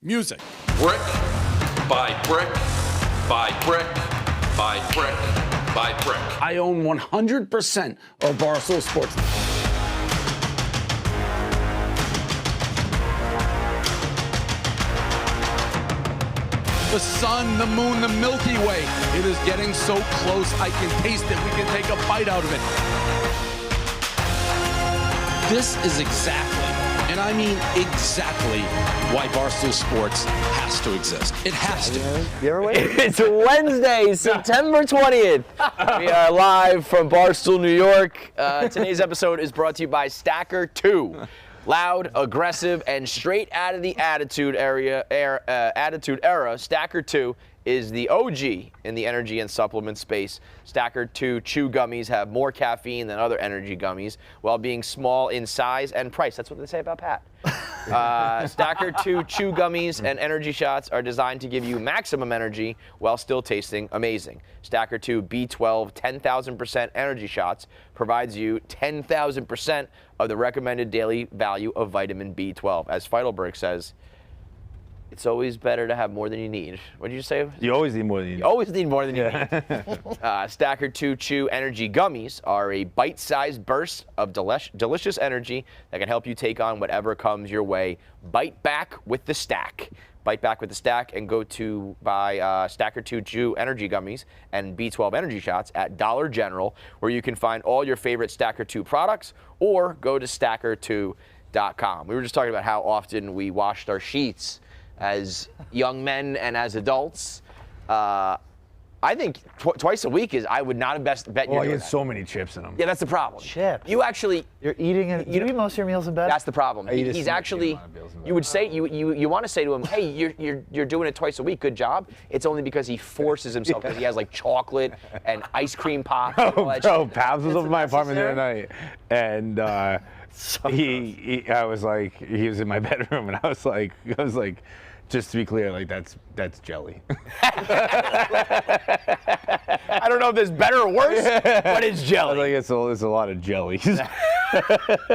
Music. Brick by brick by brick by brick by brick. I own 100% of Barstool Sports. The sun, the moon, the Milky Way. It is getting so close, I can taste it. We can take a bite out of it. This is exactly, and I mean exactly, why Barstool Sports has to exist. It has to. You ever wait? It's Wednesday, September 20th. We are live from Barstool, New York. Today's episode is brought to you by Stacker2. Loud, aggressive, and straight out of the attitude era, Stacker2 is the OG in the energy and supplement space. Stacker2 chew gummies have more caffeine than other energy gummies while being small in size and price. That's what they say about Pat. Stacker2 chew gummies and energy shots are designed to give you maximum energy while still tasting amazing. Stacker2 B12 10,000% energy shots provides you 10,000% of the recommended daily value of vitamin B12. As Feidelberg says, it's always better to have more than you need. What did you say? You always need more than you need. You always need more than you need. Stacker2 Chew Energy Gummies are a bite-sized burst of delicious energy that can help you take on whatever comes your way. Bite back with the stack. Bite back with the stack and go to buy Stacker2 Chew Energy Gummies and B12 Energy Shots at Dollar General, where you can find all your favorite Stacker2 products, or go to Stacker2.com. We were just talking about how often we washed our sheets as young men and as adults. I think twice a week is, I would not have bet you're I doing get that. so many chips in them. Yeah, that's the problem. Chips? You actually, You're eating it. You eat most of your meals in bed? that's the problem. eat a He's significant actually, amount of meals in you would say, you want to say to him, hey, you're doing it twice a week, good job. It's only because he forces himself, because he has like chocolate and ice cream pop. And all that Bro, shit. Pabs was over my apartment the other night, and he was in my bedroom, and I was like, just to be clear, like that's jelly. I don't know if it's better or worse, but it's I was jelly. like, it's a lot of jelly. Do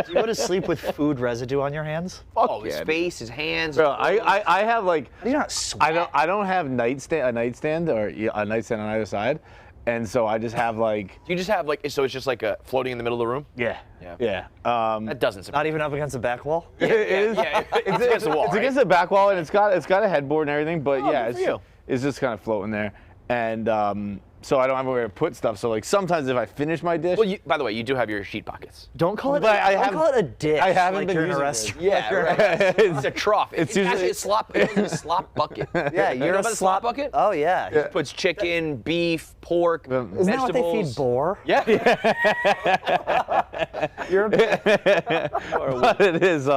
you go to sleep with food residue on your hands? Oh, his yeah. face, his hands. Bro, I have like, How do you not sweat? I don't have a nightstand or a nightstand on either side, and so I just have like. You just have like, so it's just like floating in the middle of the room? Yeah. Yeah. That doesn't surprise Not even up against the back wall? It is. Yeah, it's against the wall, It's right? against the back wall, and it's got a headboard and everything. But yeah, good for you. it's just kind of floating there, and so I don't have anywhere to put stuff. So like sometimes if I finish my dish, Well, by the way, you do have your sheet buckets. Don't call it. But I don't haven't- call it a dish. I haven't like been you're in a using it. restaurant. Yeah, right. It's a trough. It's usually- actually a slop bucket. Yeah, You know you're about a the slop bucket? Oh yeah. It puts chicken, beef, pork, Isn't that what they vegetables. feed boar? Yeah. You're But it is.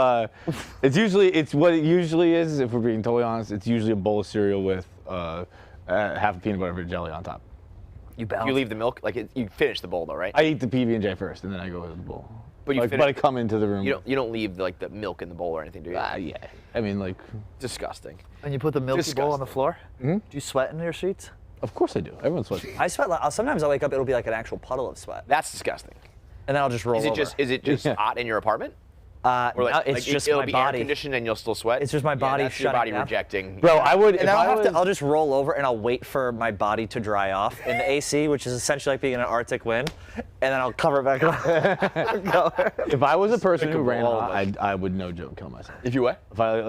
It's what it usually is. If we're being totally honest, it's usually a bowl of cereal with half a peanut butter jelly on top. you balance. You leave the milk, you finish the bowl though, right? I eat the PB&J first, and then I go with the bowl. But you Like, finish- but I come into the room. You don't leave the milk in the bowl or anything, do you? Yeah. I mean, like, Disgusting. And you put the milky bowl on the floor? Do you sweat in your sheets? of course I do. Everyone sweats. I sweat. Sometimes I wake up, it'll be like an actual puddle of sweat, That's disgusting. and then I'll just roll Is it over. just Yeah. hot in your apartment? No, it's like just it'll my be air body. conditioned and you'll still sweat? It's just my body that's your shutting body down. rejecting. Bro, I would. And if then I was, I'll just roll over and I'll wait for my body to dry off in the AC, which is essentially like being in an Arctic wind, and then I'll cover it back up. if I was a person who ran all of hot, I would no joke kill myself. If you what? If I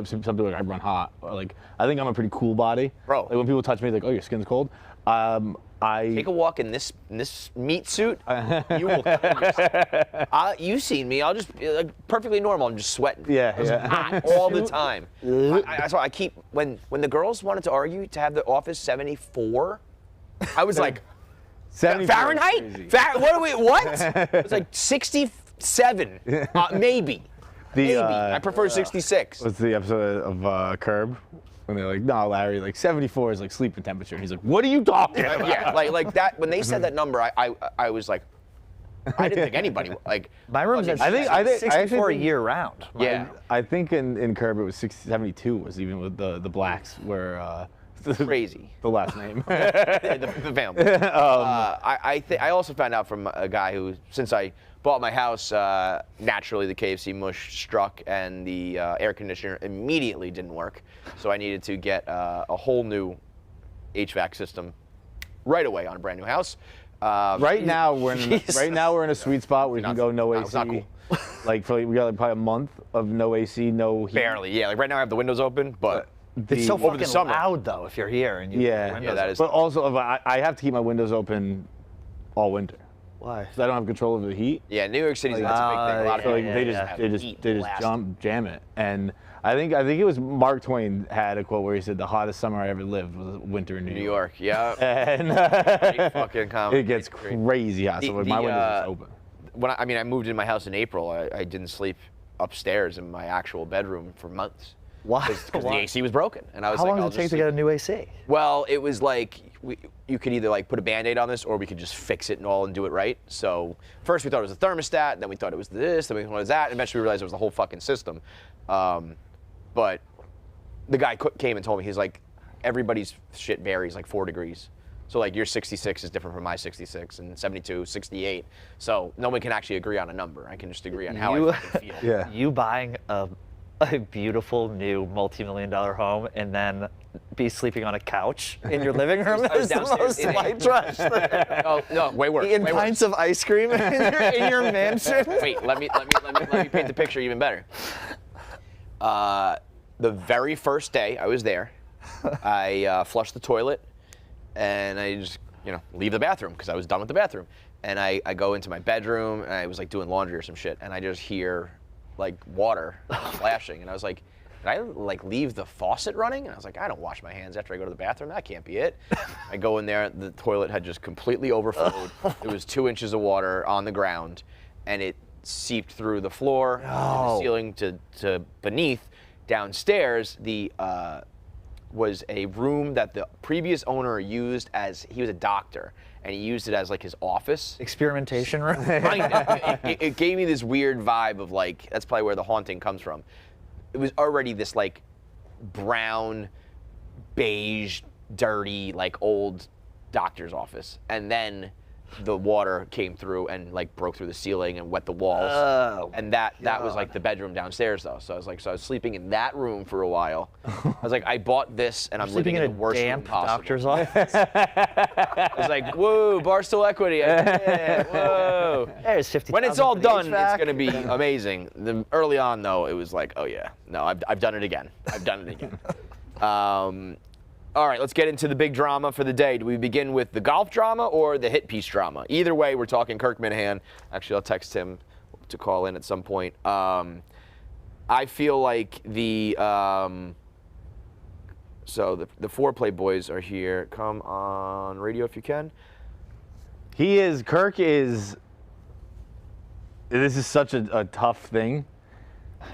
some people like I run hot. Or, like I think I'm a pretty cool body. Bro. Like when people touch me, like, oh, your skin's cold. Take a walk in this meat suit. You will kill yourself. You've seen me. I'll just perfectly normal. I'm just sweating. Yeah. Hot all the time. That's why I keep when the girls wanted to argue to have the office 74. I was like, 74 Fahrenheit? is crazy. What are we? What? It's like 67, maybe. Maybe. I prefer 66. What's the episode of Curb? When they're like, no, Larry, like 74 is like sleeping temperature. And he's like, what are you talking about? Yeah, like that. When they said that number, I was like, I didn't think anybody like. My room's at I think- 64 year round. Yeah. I think in Curb it was 72 was even with the blacks where crazy. The last name. the family. I also found out from a guy who, since I bought my house, naturally the KFC mush struck and the air conditioner immediately didn't work. So I needed to get a whole new HVAC system right away on a brand new house. Right now we're in a sweet spot where you can go no AC. It's not cool. Like we got probably a month of no AC, no heat. Barely, yeah. Like right now I have the windows open, but It's so over the fucking summer. loud though if you're here and you Yeah, that is. But also, I have to keep my windows open all winter. Why? Because I don't have control over the heat. Yeah, New York City's that's a big thing. A lot of So people they have just jam it. And I think it was Mark Twain had a quote where he said the hottest summer I ever lived was winter in New York, yeah. And Pretty fucking common. it gets crazy hot. So my windows is open. When I moved in my house in April, I didn't sleep upstairs in my actual bedroom for months. Why? Because the AC was broken, and I was How like, long I'll does it take just to sleep. get a new AC? Well, it was like you could either like put a Band-Aid on this, or we could just fix it and all and do it right. So first we thought it was the thermostat, then we thought it was this, then we thought it was that, and eventually we realized it was the whole fucking system. But the guy came and told me, he's like, everybody's shit varies like 4 degrees. So like your 66 is different from my 66, and 72, 68. So no one can actually agree on a number. I can just agree on how I fucking feel. Yeah. You buying a beautiful new multi-million-dollar home and then be sleeping on a couch in your living room I was is the downstairs most in a- white trash thing. Oh no, way worse. Eating way pints worse. of ice cream in your mansion. Wait, let me paint the picture even better. The very first day I was there, I flushed the toilet, and I just leave the bathroom because I was done with the bathroom, and I go into my bedroom, and I was like doing laundry or some shit, and I just hear like water splashing, and I was like, did I like leave the faucet running? And I was like, I don't wash my hands after I go to the bathroom. That can't be it. I go in there, the toilet had just completely overflowed. There was 2 inches of water on the ground, and it seeped through the floor and the ceiling to beneath. Downstairs, was a room that the previous owner used as, he was a doctor, and he used it as like his office. Experimentation room. It gave me this weird vibe of like, that's probably where the haunting comes from. It was already this like brown, beige, dirty, like old doctor's office. And then the water came through and like broke through the ceiling and wet the walls. Oh, and that was like the bedroom downstairs though. So I was sleeping in that room for a while. I was like, I bought this and I'm living in the worst room damp possible. doctor's office. I was like, whoa, Barstool equity. Yeah, whoa. There's 50,000 When it's all for the done, HVAC. it's going to be amazing. Early on, though, it was like, oh, yeah. No, I've done it again. I've done it again. All right, let's get into the big drama for the day. Do we begin with the golf drama or the hit piece drama? Either way, we're talking Kirk Minihane. Actually, I'll text him to call in at some point. I feel like the Foreplay boys are here. Come on radio if you can. Kirk is, this is such a tough thing,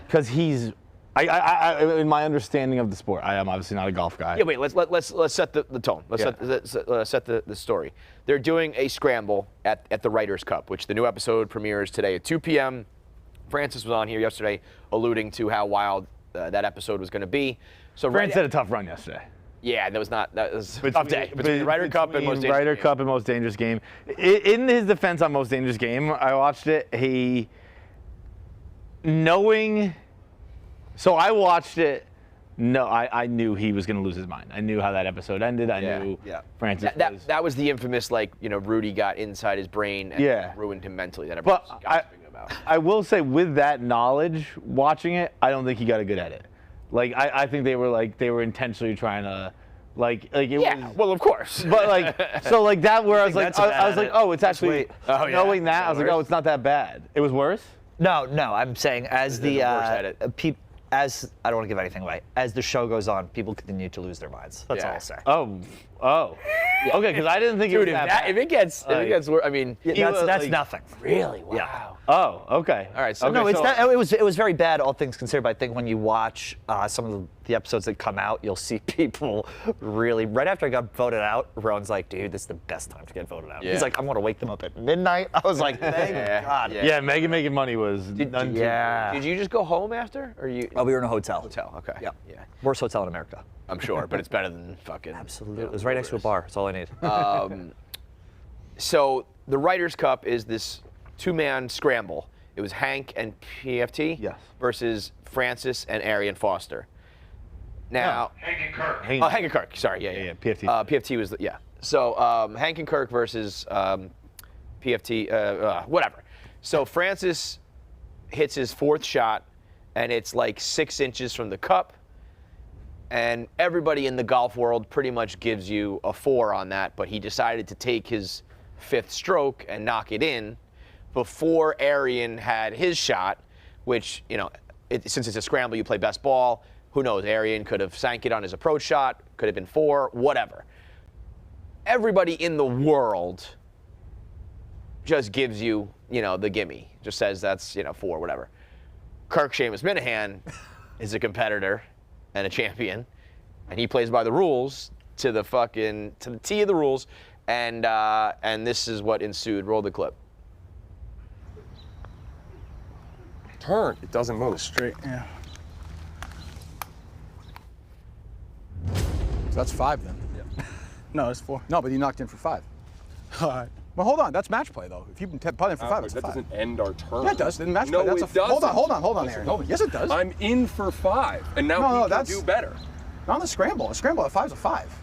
because he's, in my understanding of the sport, I am obviously not a golf guy. Yeah, wait. Let's set the tone. Let's set the story. They're doing a scramble at the Writers' Cup, which the new episode premieres today at 2 p.m. Francis was on here yesterday, alluding to how wild that episode was going to be. So France had a tough run yesterday. Yeah, that was a tough day. Between the Ryder Cup and most dangerous Ryder game. Cup and most dangerous game. In his defense on most dangerous game, I watched it. So I watched it. No, I knew he was going to lose his mind. I knew how that episode ended. I knew Francis was. That was the infamous, Rudy got inside his brain and ruined him mentally. That everyone was gossiping about. I will say, with that knowledge, watching it, I don't think he got a good edit. I think they were intentionally trying to, it was. Well, of course. But that where I was like, oh, it's actually knowing that I was like, oh, it's not that bad. It was worse. No, I'm saying as the worse I don't want to give anything away. As the show goes on, people continue to lose their minds. That's all I'll say. Oh. Okay, because I didn't think it was that bad. If it gets worse, I mean, that's nothing. Really? Wow. Yeah. Oh, okay. All right. So No, it was very bad, all things considered. But I think when you watch some of the episodes that come out, you'll see people really. Right after I got voted out, Ron's like, "Dude, this is the best time to get voted out." Yeah. He's like, "I'm gonna wake them up at midnight." I was like, "Thank God." Yeah, Megan Making Money was. Yeah. Did you just go home after, or you? Oh, we were in a hotel. Hotel. Okay. Yeah. Yeah. Worst hotel in America. I'm sure, but it's better than fucking. Absolutely. It was right next to a bar. That's all I need. So the Writers' Cup is this 2-man scramble. It was Hank and PFT versus Francis and Arian Foster. Now, Hank and Kirk. Oh, Hank and Kirk. Sorry, yeah. PFT. PFT was So Hank and Kirk versus PFT. Whatever. So Francis hits his 4th shot, and it's like 6 inches from the cup. And everybody in the golf world pretty much gives you a 4 on that, but he decided to take his 5th stroke and knock it in before Arian had his shot, which, since it's a scramble, you play best ball. Who knows? Arian could have sank it on his approach shot, could have been 4, whatever. Everybody in the world just gives you, the gimme. Just says that's, 4, whatever. Kirk Minihane is a competitor and a champion, and he plays by the rules to the T of the rules, and this is what ensued. Roll the clip. Turn. It doesn't move. Straight, yeah. So that's 5 then. Yeah. No, it's 4. No, but you knocked in for 5. All right. Well, hold on. That's match play, though. If you've been putting for 5, it's a 5. That doesn't end our turn. Yeah, it does. Then match No, play. That's it doesn't. Hold on, Aaron. Hold on. Yes, it does. I'm in for 5, and now he can do better. Not on the scramble. A scramble at 5 is a 5.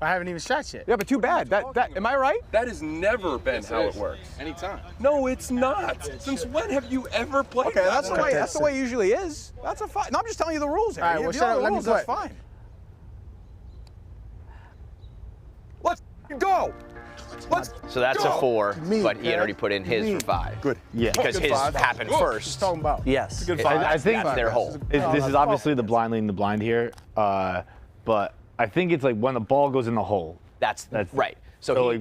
I haven't even shot yet. Yeah, but too bad. Am I right? That has never been how it works. Anytime. No, it's not. Since when have you ever played Okay, that? that's the way it usually is. That's a 5. No, I'm just telling you the rules, Aaron. All right, If you know the let me rules, play. that's fine. Let's go. So that's a 4, but he had already put in his for 5. Good. Yeah. Because his happened first. Talking about. Yes. Good I think that's their hole. this is obviously the blind leading the blind here, but I think it's like when the ball goes in the hole. That's right. So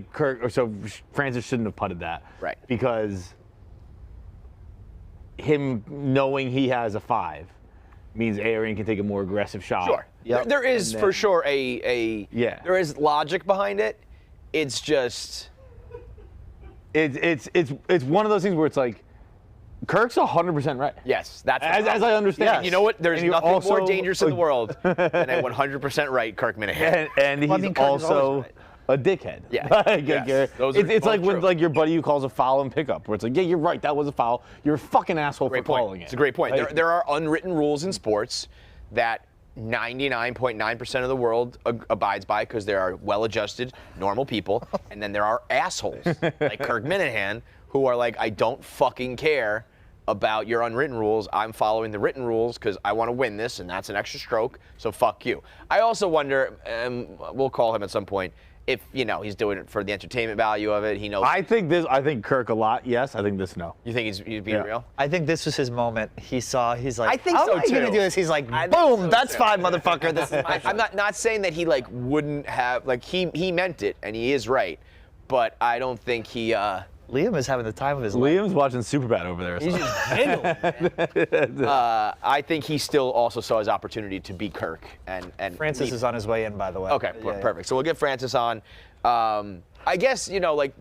Francis shouldn't have putted that. Right. Because him knowing he has a 5 means Arian can take a more aggressive shot. Sure. Yep. There is for sure there is logic behind it. It's just it's one of those things where it's like Kirk's 100% right. yes, that's As I understand. And you know what? There's And nothing also- more dangerous in the world than a 100% right Kirk Minihane. And he's Well, I mean, Kirk is also always right. a dickhead. Yeah. Like, Those are it's like both when true. like your buddy who calls a foul in pickup, where it's like, yeah, you're right, that was a foul. You're a fucking asshole Great for calling point. it. It's a great point. Like, There are unwritten rules in sports that 99.9% of the world abides by because there are well-adjusted, normal people, and then there are assholes like Kirk Minihane who are like, I don't fucking care about your unwritten rules. I'm following the written rules because I want to win this, and that's an extra stroke, so fuck you. I also wonder, we'll call him at some point, if, he's doing it for the entertainment value of it. He knows. I think Kirk a lot, yes. I think this, no. You think he's being real? I think this was his moment. He's like, I think how so, am I gonna too. do this? He's like, I think boom, so, that's too. 5, motherfucker. This is my I'm not saying that he wouldn't have, he meant it, and he is right, but I don't think he Liam is having the time of his life. Liam's watching Superbad over there. he's just giggling, man. I think he still also saw his opportunity to beat Kirk and Francis is on his way in, by the way. Okay, perfect. So we'll get Francis on. I guess,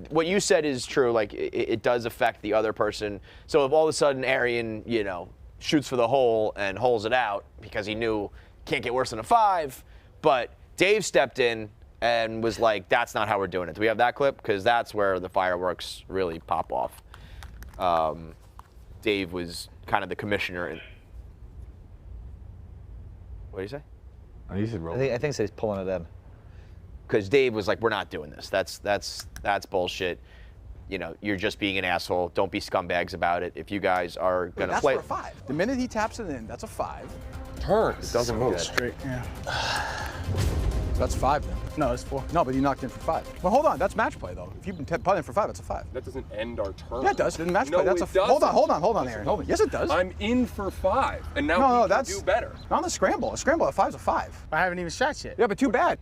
what you said is true. It does affect the other person. So if all of a sudden Arian, shoots for the hole and holes it out because he knew can't get worse than a 5, but Dave stepped in and was like, that's not how we're doing it. Do we have that clip? Because that's where the fireworks really pop off. Dave was kind of the commissioner. What do you say? Oh, you should roll. I think so he's pulling it in. Because Dave was like, we're not doing this. That's bullshit. You're just being an asshole. Don't be scumbags about it. If you guys are going to That's play. for a 5. The minute he taps it in, that's a 5. Turn. It doesn't move. Straight, yeah. So that's 5 then. No, it's 4. No, but you knocked in for 5. Well, hold on. That's match play, though. If you've been putting for 5, it's a 5. That doesn't end our turn. Yeah, it does. Then match No, play. That's it a. Hold doesn't. on, Aaron. Hold on. Yes, it does. I'm in for 5, and now No, he that's can do better. Not on the scramble. A scramble at 5 is a 5. I haven't even shot yet. Yeah, but too bad.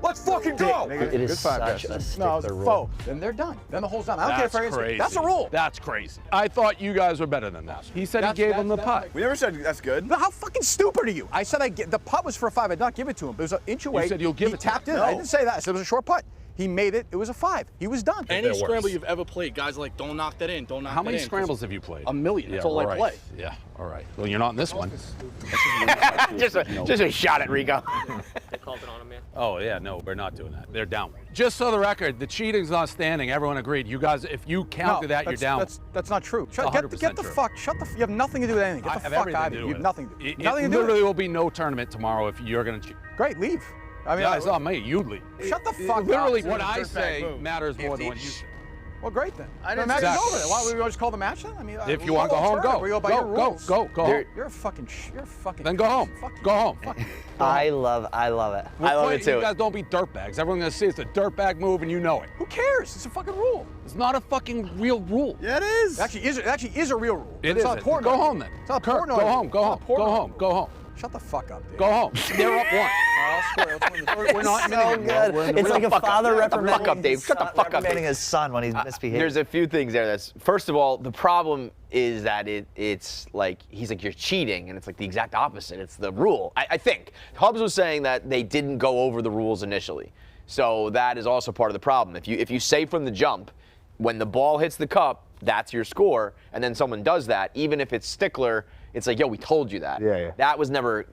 Let's fucking go. It is Good 5, such guys. a No, it's stickler a rule. 4. Then they're done. Then the hole's done. I don't care if Arian's. crazy. That's the rule. That's crazy. I thought you guys were better than that. He said he gave him the putt. We never said that's good. But how fucking stupid are you? I said the putt was for a 5. I did not give it to him. It was an inch away. said you'll give he it to him. tapped in. No. I didn't say that. I said it was a short putt. He made it. It was a 5. He was done. Any scramble you've ever played, guys are like, don't knock that in, don't knock that in. How many scrambles have you played? A million. That's all I play. Yeah, all right. Well, you're not in this one. just a shot at Rico. They called it on him, man. Oh, yeah, no, we're not doing that. They're down. Just so the record, the cheating's not standing. Everyone agreed. You guys, if you counted that, you're down. That's not true. It's Get 100% the true. fuck. You have nothing to do with anything. I Get the have fuck everything out of to here. do You with have nothing. It Nothing to do with literally it. will be no tournament tomorrow if you're going to cheat. Great, leave. I mean, Yeah, it's not me. You leave. shut the fuck up. Literally, what I say matters more than what you say. Well, great then. I The didn't match say- is over then. Why don't we just call the match then? I mean, If you want to go home, go. We go by your rules. Go home. You're a fucking. Then go home. Fuck you. Go home. Fuck you. I love it. I love it too. You guys don't be dirtbags. Everyone's going to see it's a dirtbag move and you know it. Who cares? It's a fucking rule. It's not a fucking real rule. Yeah, it is. It actually is a real rule. It It's not isn't. porno. Go home then. It's not Kirk, porno. go home. Go It's home. not porno. Go home. Go home. Shut the fuck up, dude. Go home. They're up one. I'll swear. We're not So minimum, bro. good. We're in the It's real like a fuck up. father Shut the fuck reprimanding up, Dave. his Shut the son- fuck up, Dave. reprimanding his son when he's misbehaving. There's a few things there. That's first of all, the problem is that it's like he's like, you're cheating, and it's like the exact opposite. It's the rule. I think Hubs was saying that they didn't go over the rules initially, so that is also part of the problem. If you say from the jump, when the ball hits the cup, that's your score, and then someone does that, even if it's stickler, it's like, yo, we told you that. Yeah. That was never,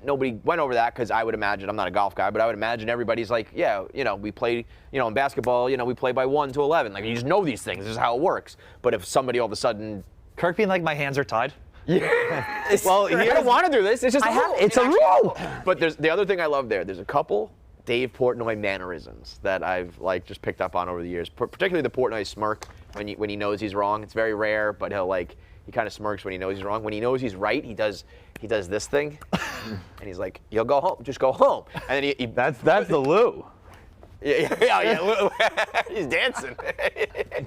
nobody went over that because I would imagine, I'm not a golf guy, but I would imagine everybody's like, yeah, we play, in basketball, we play by 1 to 11. Like, you just know these things. This is how it works. But if somebody all of a sudden. Kirk being like, my hands are tied. Yeah. Well, I don't want to do this. It's just It's a rule. But there's the other thing I love there. There's a couple Dave Portnoy mannerisms that I've just picked up on over the years. Particularly the Portnoy smirk when he knows he's wrong. It's very rare, but he kind of smirks when he knows he's wrong. When he knows he's right, he does this thing, and he's like, "You'll go home. Just go home." And then he That's the Lou. yeah. He's dancing.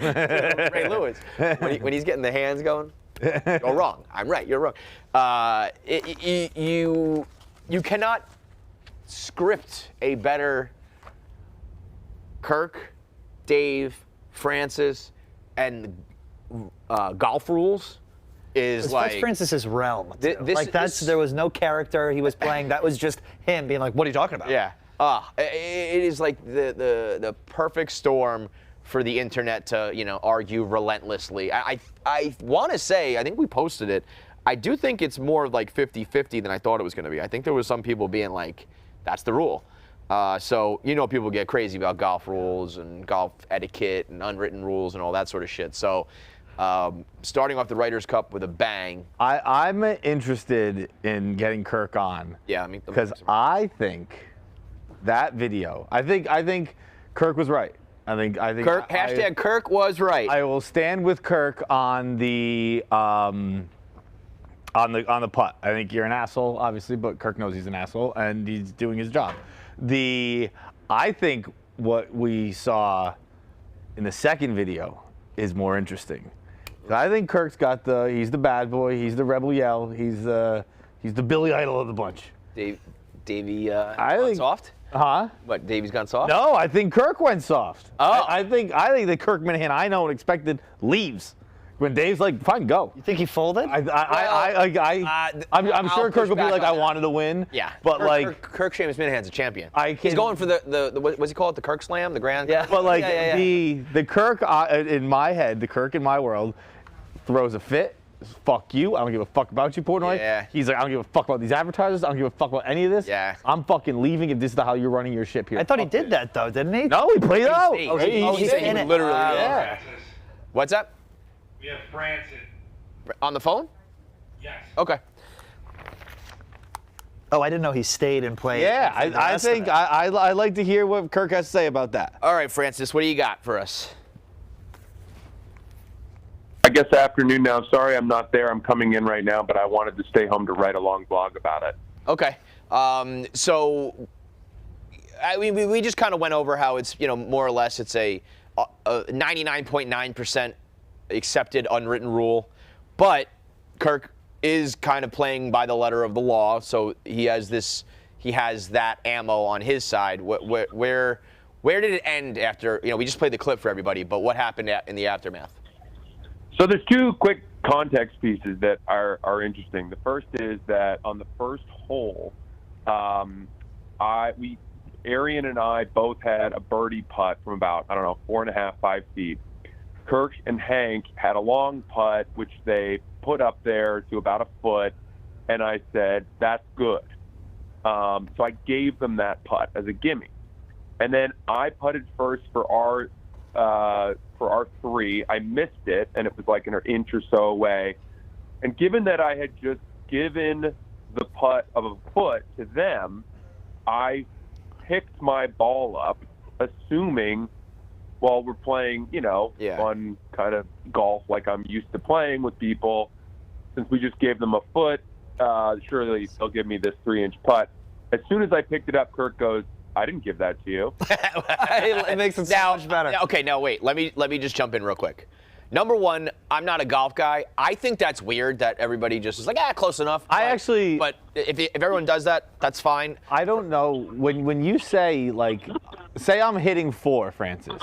Ray Lewis. When he's getting the hands going, you're wrong. I'm right. You're wrong. You cannot script a better Kirk, Dave, Francis, and golf rules. That's Francis's realm. This- There was no character he was playing. That was just him being like, what are you talking about? Yeah. It is like the perfect storm for the internet to, argue relentlessly. I want to say, I think we posted it, I do think it's more like 50-50 than I thought it was going to be. I think there was some people being like, that's the rule. So, people get crazy about golf rules and golf etiquette and unwritten rules and all that sort of shit. So, starting off the Ryder's Cup with a bang. I'm interested in getting Kirk on. Yeah, I mean, because I think that video. I think Kirk was right. I think Kirk. Hashtag Kirk was right. I will stand with Kirk on the putt. I think you're an asshole, obviously, but Kirk knows he's an asshole and he's doing his job. I think what we saw in the second video is more interesting. I think Kirk's got he's the bad boy, he's the rebel yell, he's the Billy Idol of the bunch. Davey gone soft? Huh? What, Davey's gone soft? No, I think Kirk went soft. Oh. I think that Kirk Minihane I know and expected leaves. When Dave's like, fine, go. You think he folded? I'm I'll sure Kirk push will be back like, on I that. wanted to win. Yeah. But Kirk Seamus Minahane's a champion. He's can- going for the what's he call it? The Kirk Slam? The Grand? Yeah. But like Yeah. the Kirk in my head, the Kirk in my world throws a fit. Fuck you. I don't give a fuck about you, Portnoy. Yeah. He's like, I don't give a fuck about these advertisers. I don't give a fuck about any of this. Yeah. I'm fucking leaving if this is how you're running your ship here. I thought he Fuck did this. that, though, didn't he? No, he played it out. he's in it. Literally. Yeah. What's that? We have Francis. On the phone? Yes. Okay. Oh, I didn't know he stayed and played. Yeah, for the I rest of think it. I like to hear what Kirk has to say about that. All right, Francis, what do you got for us? I guess afternoon now. Sorry I'm not there. I'm coming in right now, but I wanted to stay home to write a long blog about it. Okay. So, we just kind of went over how it's, more or less it's a 99.9% accepted unwritten rule. But Kirk is kind of playing by the letter of the law, so he has that ammo on his side. Where did it end after, we just played the clip for everybody, but what happened in the aftermath? So there's two quick context pieces that are interesting. The first is that on the first hole, we Arian and I both had a birdie putt from about, 4.5, 5 feet. Kirk and Hank had a long putt, which they put up there to about a foot, and I said, that's good. So I gave them that putt as a gimme. And then I putted first for our 3. I missed it, and it was like an inch or so away. And given that I had just given the putt of a foot to them, I picked my ball up, assuming, well, we're playing, fun kind of golf like I'm used to playing with people. Since we just gave them a foot, surely they'll give me this 3-inch putt. As soon as I picked it up, Kirk goes, I didn't give that to you. It makes it so much better. Okay, now wait. Let me just jump in real quick. Number one, I'm not a golf guy. I think that's weird that everybody just is like, close enough. But if everyone does that, that's fine. I don't know. When you say, say I'm hitting 4, Francis,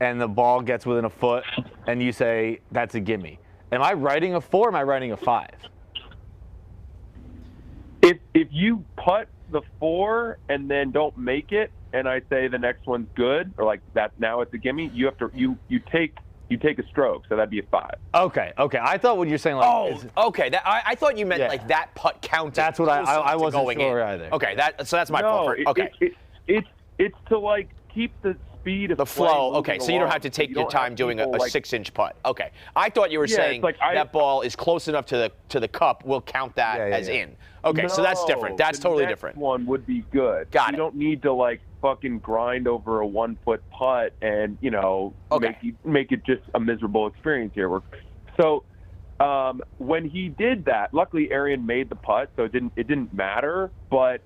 and the ball gets within a foot, and you say that's a gimme. Am I writing a 4 or am I writing a 5? If you putt the 4 and then don't make it, and I say the next one's good, or like that now it's a gimme, you have to you take a stroke, so that'd be a 5. Okay. I thought when you're saying okay. I thought you meant like that putt counted. That's what I wasn't sure either. Okay, so that's my fault. Okay, it's to keep the speed of the flow. Okay, so you don't have to take your time doing a 6-inch putt. Okay, I thought you were saying that ball is close enough to the cup. We'll count that as in. Okay, so that's different. That's totally different. One would be good. Got it. You don't need to fucking grind over a 1-foot putt and make it just a miserable experience here. So when he did that, luckily Arian made the putt, so it didn't matter. But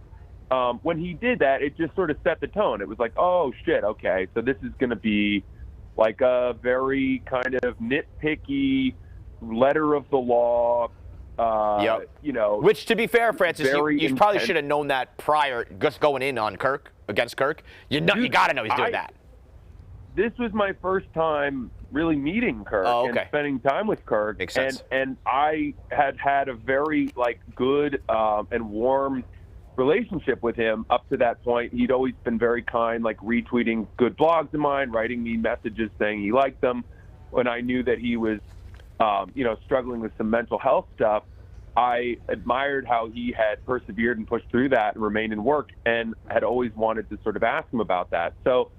when he did that, it just sort of set the tone. It was like, oh shit, okay, so this is going to be like a very kind of nitpicky letter of the law. Which, to be fair, Francis, you probably should have known that prior, just going in on Kirk, against Kirk. You got to know he's doing that. This was my first time really meeting Kirk and spending time with Kirk. Makes sense. And I had a very good and warm relationship with him up to that point. He'd always been very kind, retweeting good blogs of mine, writing me messages saying he liked them. When I knew that he was struggling with some mental health stuff, I admired how he had persevered and pushed through that and remained in work, and had always wanted to sort of ask him about that. So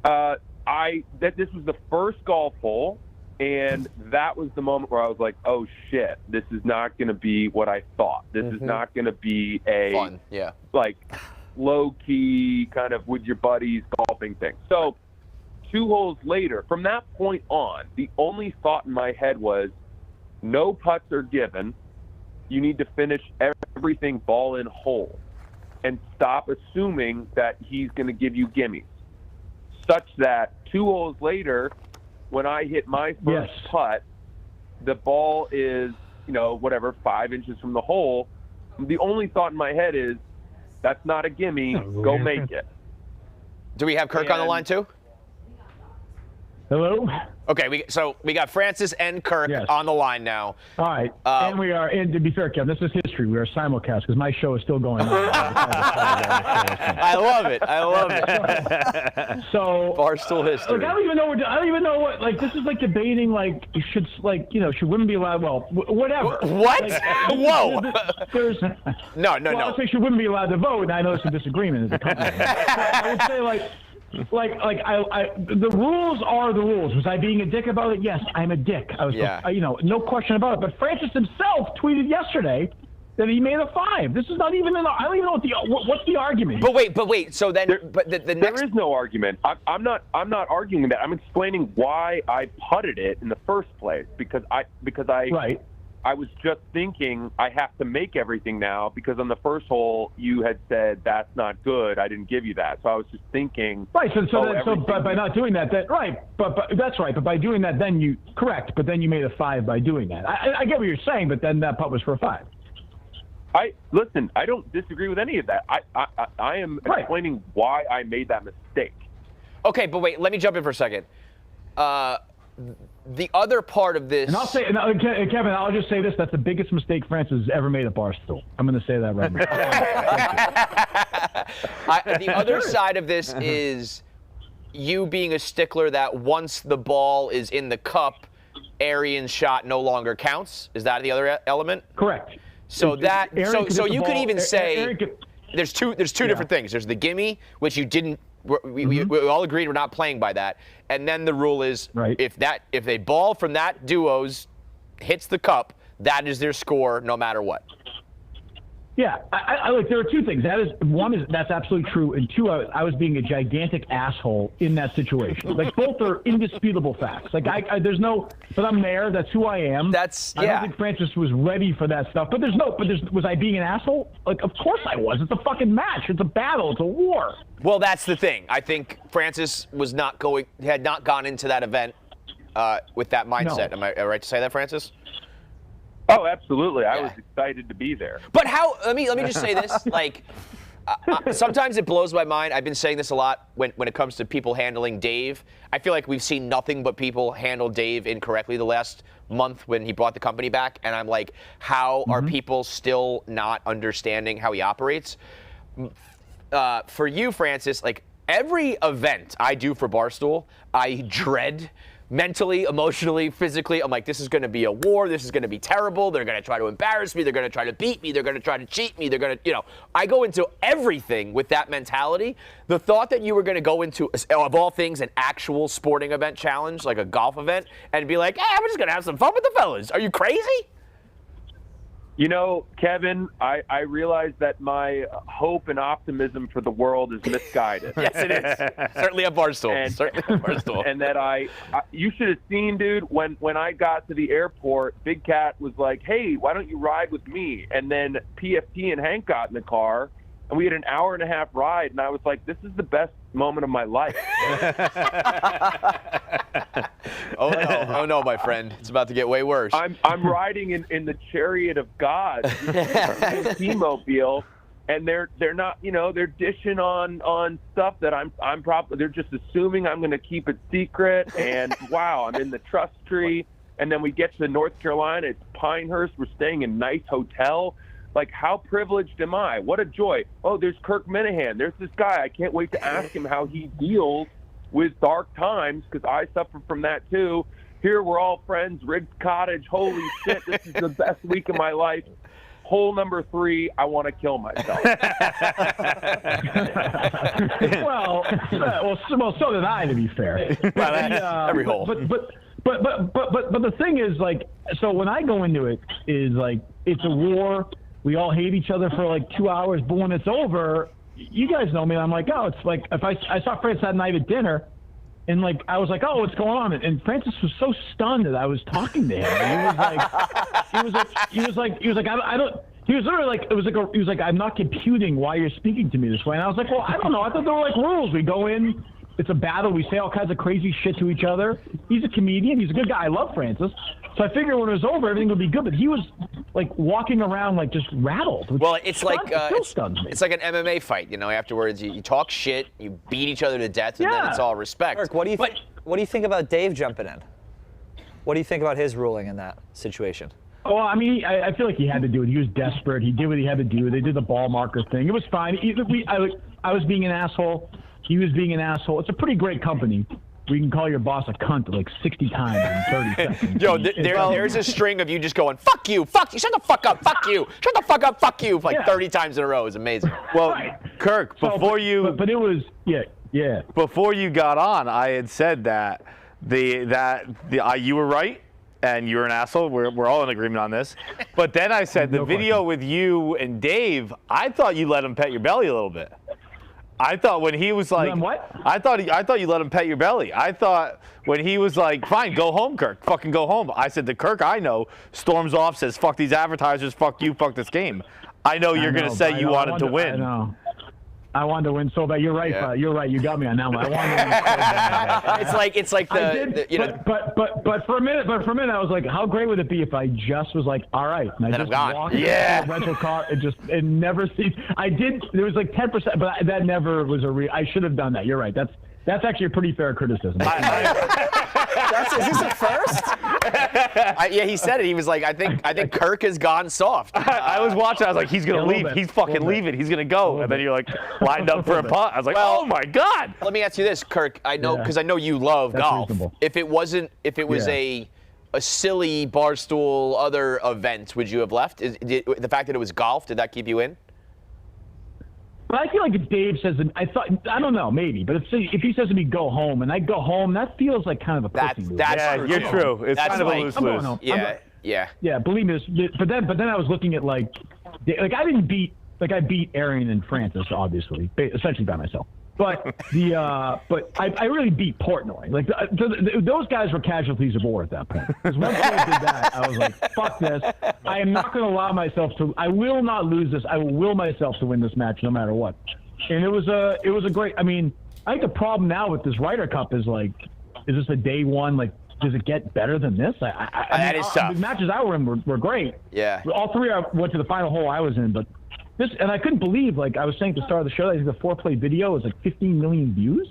this was the first golf hole, and that was the moment where I was like, oh shit, this is not going to be what I thought. This is not going to be a fun, low-key kind of with your buddies golfing thing. So 2 holes later, from that point on, the only thought in my head was, no putts are given. You need to finish everything ball in hole, and stop assuming that he's going to give you gimmies. Such that 2 holes later, when I hit my first putt, the ball is, 5 inches from the hole. The only thought in my head is, that's not a gimme. Go make it. Do we have Kirk on the line too? Hello? Okay, we got Francis and Kirk on the line now. All right, and we are, and to be fair, Kevin, this is history. We are simulcast because my show is still going on. I love it. So Barstool history. Look, I don't even know what. This is debating. Should women be allowed? Well, whatever. What? Whoa. There's no. I'll say should women be allowed to vote? And I know there's a disagreement as a company. I would say the rules are the rules. Was I being a dick about it? Yes, I'm a dick. I was, no question about it. But Francis himself tweeted yesterday that he made a 5. This is not even. I don't even know what's the argument. But wait. So then, there is no argument. I'm not arguing that. I'm explaining why I putted it in the first place because I was just thinking I have to make everything now because on the first hole you had said that's not good. I didn't give you that, so I was just thinking. Right. So by not doing that, But that's right. But by doing that, then you correct. But then you made a 5 by doing that. I get what you're saying, but then that putt was for a 5. Listen. I don't disagree with any of that. I am explaining why I made that mistake. Okay, but wait. Let me jump in for a second. The other part of this, and I'll say, Kevin, I'll just say this: that's the biggest mistake Francis has ever made at Barstool. I'm going to say that right The other side of this is you being a stickler that once the ball is in the cup, Arian's shot no longer counts. Is that the other element? Correct. So so you could even say there's two Yeah. different things. There's the gimme, which you didn't. We all agreed we're not playing by that. And then the rule is if a ball from that duo's hits the cup, that is their score no matter what. Yeah, I like. There are two things. That's absolutely true, and two, I was being a gigantic asshole in that situation. Like both are indisputable facts. Like there's no, but I'm there. That's who I am. I don't think Francis was ready for that stuff. But was I being an asshole? Like, of course I was. It's a fucking match. It's a battle. It's a war. Well, that's the thing. I think Francis had not gone into that event with that mindset. No. Am I right to say that, Francis? Oh, absolutely. I was excited to be there. But how? Let me just say this. Like, sometimes it blows my mind. I've been saying this a lot when it comes to people handling Dave. I feel like we've seen nothing but people handle Dave incorrectly the last month when he brought the company back. And I'm like, how are people still not understanding how he operates? For you, Francis, like every event I do for Barstool, I dread. Mentally, emotionally, physically, I'm like, this is going to be a war. This is going to be terrible. They're going to try to embarrass me. They're going to try to beat me. They're going to try to cheat me. They're going to, I go into everything with that mentality. The thought that you were going to go into, of all things, an actual sporting event challenge, like a golf event, and be like, hey, I'm just going to have some fun with the fellas. Are you crazy? You know, Kevin, I realize that my hope and optimism for the world is misguided. Yes, it is. Certainly at Barstool. And that you should have seen, dude, when I got to the airport, Big Cat was like, hey, why don't you ride with me? And then PFT and Hank got in the car, and we had an hour-and-a-half ride, and I was like, this is the best moment of my life. Oh no, my friend. It's about to get way worse. I'm riding in the chariot of God, T-Mobile, and they're not, they're dishing on stuff that I'm probably, they're just assuming I'm going to keep it secret, and wow, I'm in the trust tree, and then we get to North Carolina, it's Pinehurst, we're staying in a nice hotel. Like, how privileged am I? What a joy. Oh, there's Kirk Minihane. There's this guy. I can't wait to ask him how he deals with dark times, because I suffer from that too. Here we're all friends, Rigged Cottage. Holy shit, this is the best week of my life. Hole number 3, I want to kill myself. well, so did I, to be fair. Every hole. But the thing is, like, so when I go into it, is like, it's a war. We all hate each other for like 2 hours, but when it's over, you guys know me. I'm like, oh, it's like if I saw Francis that night at dinner, and like I was like, oh, what's going on? And Francis was so stunned that I was talking to him. And he was like, I don't. He was literally like, he was like, I'm not computing why you're speaking to me this way. And I was like, well, I don't know. I thought there were like rules. We go in. It's a battle. We say all kinds of crazy shit to each other. He's a comedian. He's a good guy. I love Francis. So I figured when it was over, everything would be good. But he was like walking around like just rattled. Well, it's like it's like an MMA fight. Afterwards you talk shit, you beat each other to death, and then it's all respect. Kirk, what do you think about Dave jumping in? What do you think about his ruling in that situation? Oh, I mean, I feel like he had to do it. He was desperate. He did what he had to do. They did the ball marker thing. It was fine. I was being an asshole. He was being an asshole. It's a pretty great company. We can call your boss a cunt like 60 times in 30 seconds. Yo, there's a string of you just going, fuck you, shut the fuck up, fuck you, shut the fuck up, fuck you, like 30 times in a row. It's amazing. Well, Kirk, before But it was, yeah. Before you got on, I had said that you were right. And you're an asshole. We're all in agreement on this. But then I said the video with you and Dave, I thought you let him pet your belly a little bit. I thought when he was like, what? I thought you let him pet your belly. I thought when he was like, fine, go home, Kirk. Fucking go home. I said, the Kirk I know storms off, says, fuck these advertisers, fuck you, fuck this game. I know you're going to say you wanted to win. I know. I wanted to win so bad. You're right. Yeah. You're right. You got me on that one. I wanted to win so bad. It's like But for a minute, I was like, how great would it be if I just was like, all right, and I just walked into the rental car and it never ceased. I did. There was like 10%, but that never was I should have done that. You're right. That's actually a pretty fair criticism. That's first? Is this a first? Yeah, he said it. He was like, I think Kirk has gone soft. I was watching. I was like, he's gonna leave. He's fucking leaving. He's gonna go. And then you're like lined up for a putt. I was like, oh my god. Let me ask you this, Kirk. I know because I know you love golf. reasonable. If it was a silly Barstool other event, would you have left? The fact that it was golf, did that keep you in? But I feel like if Dave says, I don't know, maybe. But if he says to me, go home, and I go home, that feels like kind of a pussy move. Yeah, you're true. It's kind of a lose-lose. Yeah. Believe me. But then I was looking at like I didn't beat I beat Arian and Francis obviously, essentially by myself. But I really beat Portnoy. Like those guys were casualties of war at that point. Because once I did that, I was like, fuck this. I am not going to allow myself to. I will not lose this. I will will myself to win this match no matter what. And it was a great. I mean, I think the problem now with this Ryder Cup is like, is this a day one? Like, does it get better than this? That is tough. The matches I were in were great. Yeah. All three I went to the final hole I was in, but. And I couldn't believe, like I was saying at the start of the show, I think the foreplay video is like 15 million views.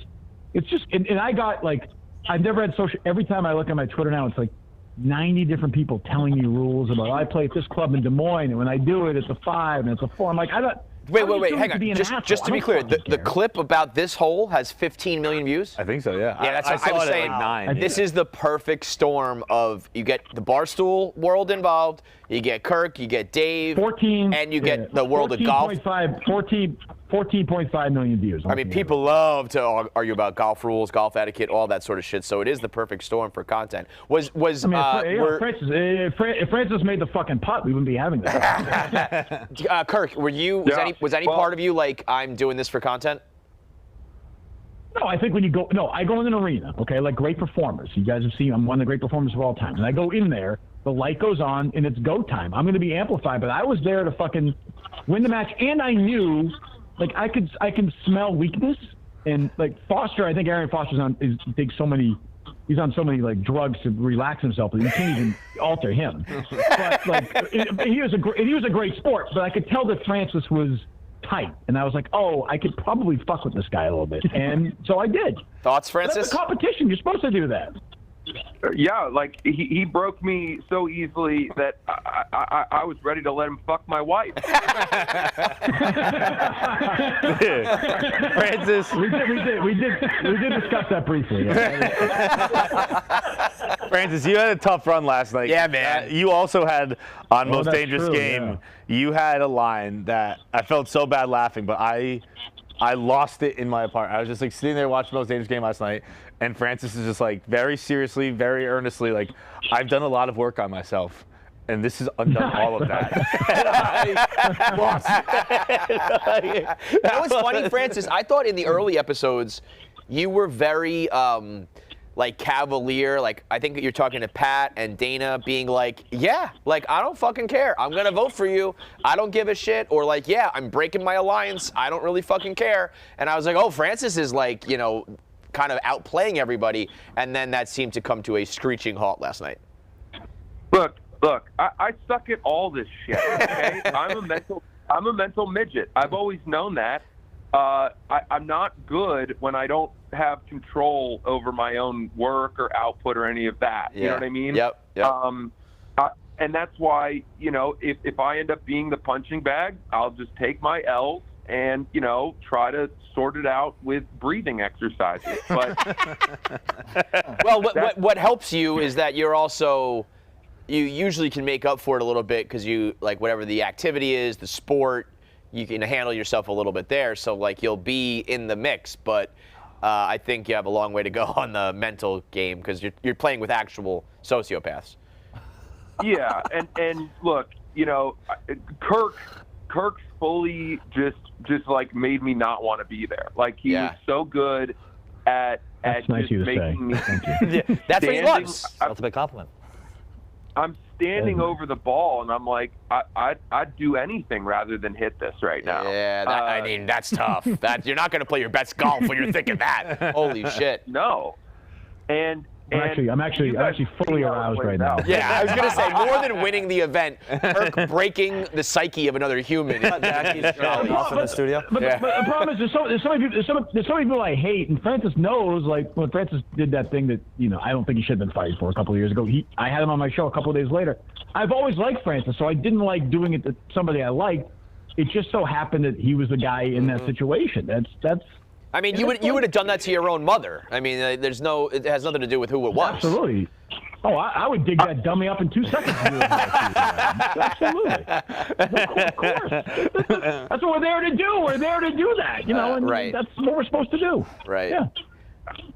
It's just, and I got like, I've never had social, every time I look at my Twitter now, it's like 90 different people telling me rules about, I play at this club in Des Moines, and when I do it, it's a 5, and it's a 4. I'm like, I don't. Wait, hang on. Just to be clear, the clip about this hole has 15 million views? I think so, yeah. Yeah, that's what I was saying. Like 9. This is the perfect storm of, you get the Barstool world involved, you get Kirk, you get Dave, 14, and you get the world of golf. 14.5 million views. I mean, people love to argue about golf rules, golf etiquette, all that sort of shit. So it is the perfect storm for content. Francis made the fucking putt, we wouldn't be having this. Kirk, was any part of you like, I'm doing this for content? No, I think when you go, I go in an arena, okay, like great performers. You guys have seen I'm one of the great performers of all time. And I go in there, the light goes on, and it's go time. I'm going to be amplified, but I was there to fucking win the match, and I knew, like, I can smell weakness, and like Foster, I think Arian Foster's he's on so many like drugs to relax himself that you can't even alter him. But like, he was a great sport, but I could tell that Francis was tight, and I was like, oh, I could probably fuck with this guy a little bit, and so I did. Thoughts, Francis? That's a competition. You're supposed to do that. Yeah, like he broke me so easily that I was ready to let him fuck my wife. Francis, we did discuss that briefly. Francis, you had a tough run last night. Yeah, man. You also had on Most Dangerous true, Game. Yeah. You had a line that I felt so bad laughing, but I lost it in my apartment. I was just like sitting there watching Most Dangerous Game last night, and Francis is just like very seriously, very earnestly, like, I've done a lot of work on myself, and this has undone all of that. And I lost it. That was funny, Francis. I thought in the early episodes, you were very like cavalier. Like, I think you're talking to Pat and Dana, being like, yeah, like, I don't fucking care. I'm gonna vote for you. I don't give a shit. Or like, yeah, I'm breaking my alliance. I don't really fucking care. And I was like, oh, Francis is like, you know, kind of outplaying everybody. And then that seemed to come to a screeching halt last night. Look, I suck at all this shit, okay? I'm a mental midget. I've always known that. I'm not good when I don't have control over my own work or output or any of that. Yeah. You know what I mean? Yep. And that's why, you know, if I end up being the punching bag, I'll just take my L's and, you know, try to sort it out with breathing exercises. But well, what helps you is that you're also, you usually can make up for it a little bit because you, like, whatever the activity is, the sport, you can handle yourself a little bit there. So, like, you'll be in the mix, but I think you have a long way to go on the mental game because you're playing with actual sociopaths. Yeah, and look, you know, Kirk fully just like made me not want to be there. Like, he was so good at nice just making me. That's what he loves. That's a big compliment. I'm standing over the ball, and I'm like, I'd do anything rather than hit this right now. Yeah, I mean, that's tough. You're not going to play your best golf when you're thinking that. Holy shit. No. And, I'm actually fully aroused right now. Yeah, I was gonna say more than winning the event, Kirk breaking the psyche of another human. Off in the studio. But the problem is there's so many people I hate, and Francis knows. Like when Francis did that thing that I don't think he should have been fired for a couple of years ago. I had him on my show a couple of days later. I've always liked Francis, so I didn't like doing it to somebody I liked. It just so happened that he was the guy in that situation. That's. I mean, you would have done that to your own mother. I mean, it has nothing to do with who it was. Absolutely. Oh, I would dig that dummy up in 2 seconds. Absolutely. Of course. That's what we're there to do. We're there to do that, and right. That's what we're supposed to do. Right. Yeah.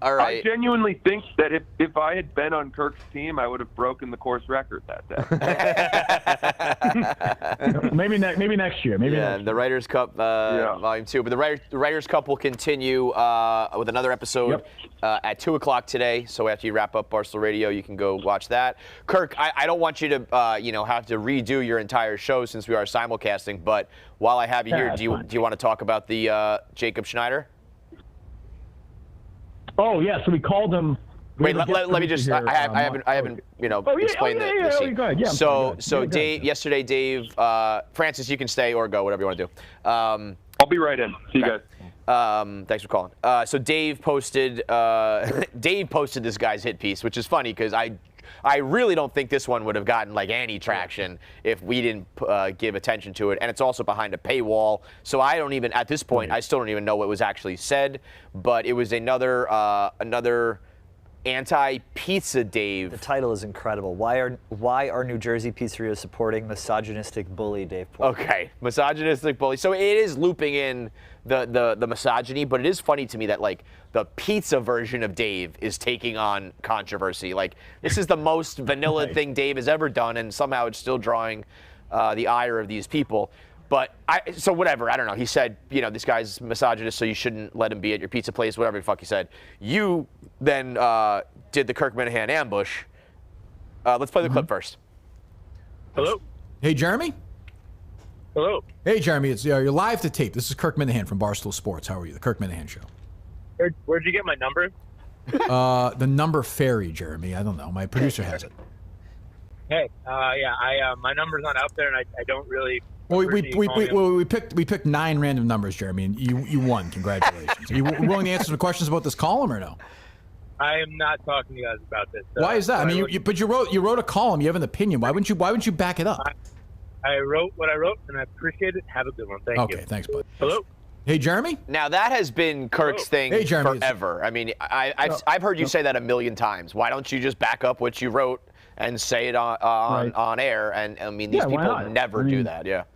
All right. I genuinely think that if I had been on Kirk's team, I would have broken the course record that day. maybe next year. Maybe next year. The Writers' Cup Volume 2. But the Writers' Cup will continue with another episode at 2 o'clock today. So after you wrap up Barstool Radio, you can go watch that. Kirk, I don't want you to have to redo your entire show since we are simulcasting. But while I have you here, do you want to talk about the Jacob Schneider? Oh yeah, so we called him. Wait, let me just. I haven't explained the scene. Go ahead. Yeah, So Dave, yesterday, Dave, Francis, you can stay or go, whatever you want to do. I'll be right in. See you guys. Thanks for calling. So Dave posted this guy's hit piece, which is funny because I really don't think this one would have gotten like any traction if we didn't give attention to it. And it's also behind a paywall. So I don't even, at this point, I still don't even know what was actually said. But it was another anti-pizza Dave. The title is incredible. Why are New Jersey pizzerias supporting misogynistic bully Dave Portnoy? Okay, misogynistic bully. So it is looping in the misogyny, but it is funny to me that like the pizza version of Dave is taking on controversy. Like this is the most vanilla thing Dave has ever done, and somehow it's still drawing the ire of these people. But so whatever, I don't know. He said, this guy's misogynist, so you shouldn't let him be at your pizza place, whatever the fuck he said. You then did the Kirk Minihane ambush. Let's play the clip first. Hello? Hey, Jeremy? Hello? Hey, Jeremy. It's you're live to tape. This is Kirk Minihane from Barstool Sports. How are you? The Kirk Minihane Show. Where'd you get my number? The number fairy, Jeremy. I don't know. My producer has it. Hey, my number's not out there, and I don't really... Well, we picked 9 random numbers, Jeremy, and you won. Congratulations. Are you willing to answer some questions about this column or no? I am not talking to you guys about this. Why is that? I mean, you wrote a column. You have an opinion. Why wouldn't you back it up? I wrote what I wrote, and I appreciate it. Have a good one. Thank you. Okay, thanks, bud. Hello? Hey, Jeremy? Now, that has been Kirk's thing forever. I mean, I've heard you say that a million times. Why don't you just back up what you wrote and say it on air? And, I mean, these people never do that,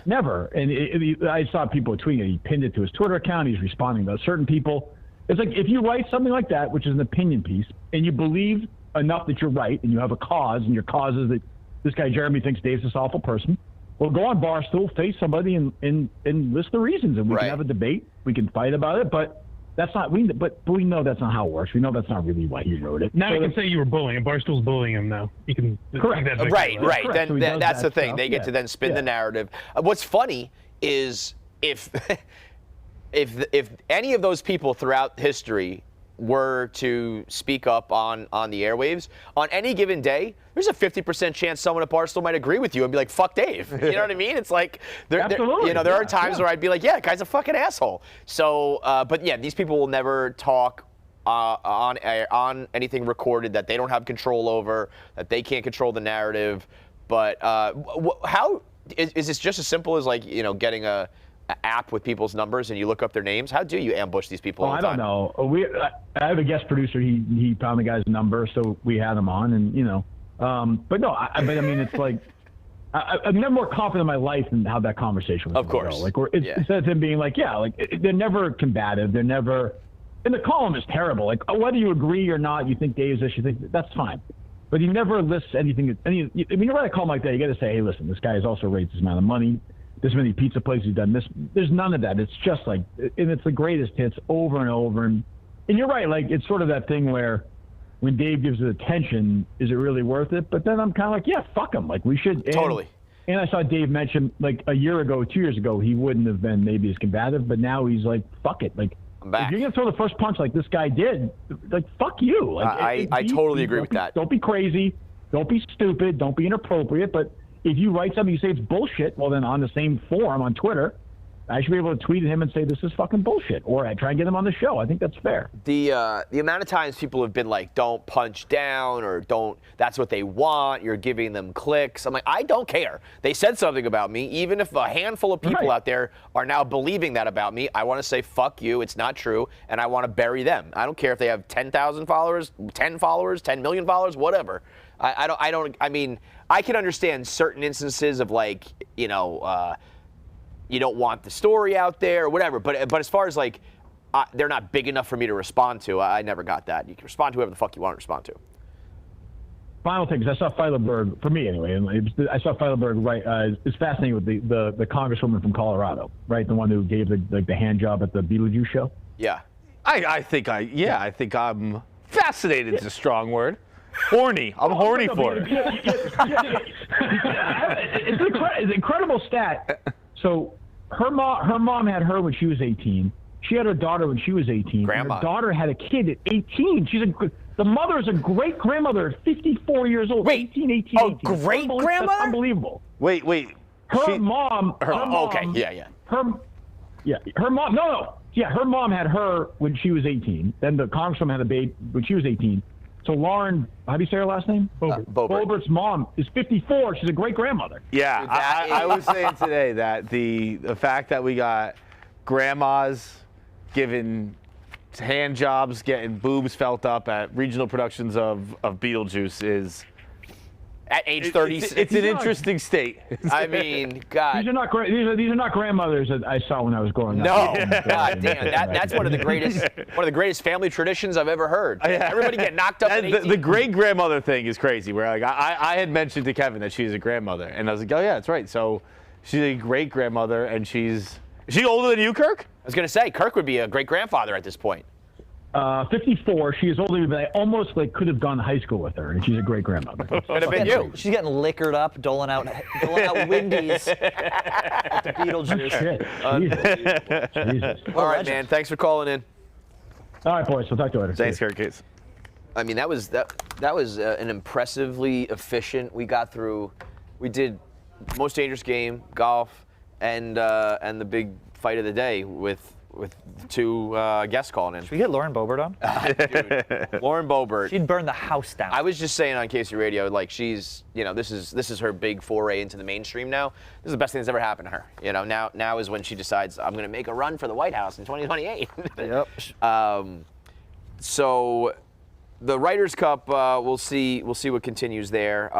Never. And I saw people tweeting it. He pinned it to his Twitter account. He's responding to certain people. It's like if you write something like that, which is an opinion piece, and you believe enough that you're right, and you have a cause, and your cause is that this guy Jeremy thinks Dave's this awful person, well, go on Barstool, face somebody, and list the reasons, and we can have a debate. We can fight about it, but that's not. But we know that's not how it works. We know that's not really why he wrote it. Now you can say you were bullying, and Barstool's bullying him now. You can correct. Right. Then so that's the thing. They get to then spin the narrative. What's funny is if any of those people throughout history were to speak up on the airwaves, on any given day, there's a 50% chance someone at Barstool might agree with you and be like, fuck Dave. You know what I mean? It's like, there are times where I'd be like, yeah, guy's a fucking asshole. So, but yeah, these people will never talk on anything recorded that they don't have control over, that they can't control the narrative. But how is this just as simple as like, getting a app with people's numbers and you look up their names? How do you ambush these people all the time? I don't know. I have a guest producer. He found the guy's number, so we had him on, and but no, I mean, it's like I've never more confident in my life in how that conversation was. Of course, go. Like instead of him being like, they're never combative. They're never. And the column is terrible. Like whether you agree or not, you think Dave's this, you think that's fine. But he never lists anything. When you write a column like that, you got to say, hey, listen, this guy has also raised this amount of money. This many pizza places he's done this. There's none of that. It's just like, and it's the greatest hits over and over. And you're right. Like it's sort of that thing where when Dave gives it attention, is it really worth it? But then I'm kind of like, yeah, fuck him. Like we should. Totally. And I saw Dave mention like a year ago, 2 years ago, he wouldn't have been maybe as combative, but now he's like, fuck it. Like I'm back. If you're gonna throw the first punch like this guy did, like fuck you. Like, I totally agree with that. Don't be crazy. Don't be stupid. Don't be inappropriate. But if you write something, you say it's bullshit. Well, then on the same forum on Twitter, I should be able to tweet at him and say this is fucking bullshit, or I try and get him on the show. I think that's fair. The amount of times people have been like, "Don't punch down," or "Don't." That's what they want. You're giving them clicks. I'm like, I don't care. They said something about me. Even if a handful of people out there are now believing that about me, I want to say fuck you. It's not true, and I want to bury them. I don't care if they have 10,000 followers, 10 followers, 10 million followers, whatever. I mean, I can understand certain instances of like, you don't want the story out there or whatever. But as far as like, they're not big enough for me to respond to, I never got that. You can respond to whoever the fuck you want to respond to. Final thing, because I saw Feilerberg, for me anyway, and I saw Feilerberg, right, it's fascinating with the congresswoman from Colorado, right, the one who gave the hand job at the Beetlejuice show. Yeah. I think I'm fascinated is a strong word. Horny. I'm horny for it. It's an incredible stat. So her mom had her when she was 18. She had her daughter when she was 18. Grandma. Her daughter had a kid at 18. The mother is a great grandmother at 54 years old. Wait. 18. Great grandmother? That's unbelievable. Wait. Her mom. Okay. Yeah. Her mom. No. Yeah, her mom had her when she was 18. Then the congresswoman had a baby when she was 18. So Lauren, how do you say her last name? Boebert. Boebert's mom is 54. She's a great grandmother. Yeah, I was saying today that the fact that we got grandmas giving hand jobs, getting boobs felt up at regional productions of Beetlejuice is at age 36. It's an interesting state. I mean, God. These are not grandmothers that I saw when I was growing up. No, God damn. That's one of the greatest family traditions I've ever heard. Everybody get knocked up at 18. The great grandmother thing is crazy. Where like I had mentioned to Kevin that she's a grandmother, and I was like, oh yeah, that's right. So she's a great grandmother, and is she older than you, Kirk? I was gonna say Kirk would be a great grandfather at this point. 54. She is older than me, but I almost could have gone to high school with her, and she's a great grandmother. Could have been you. She's getting liquored up, doling out Wendy's at the Beetlejuice. Shit. Jesus. All right, man. Thanks for calling in. All right, boys. We'll talk to you later. Thanks, Kirk. I mean, that was an impressively efficient. We got through. We did most dangerous game, golf, and the big fight of the day with two guests calling in. Should we get Lauren Boebert on? Dude, Lauren Boebert. She'd burn the house down. I was just saying on KC Radio, like she's, this is her big foray into the mainstream now. This is the best thing that's ever happened to her. Now is when she decides I'm going to make a run for the White House in 2028. Yep. So the Writers' Cup, we'll see what continues there.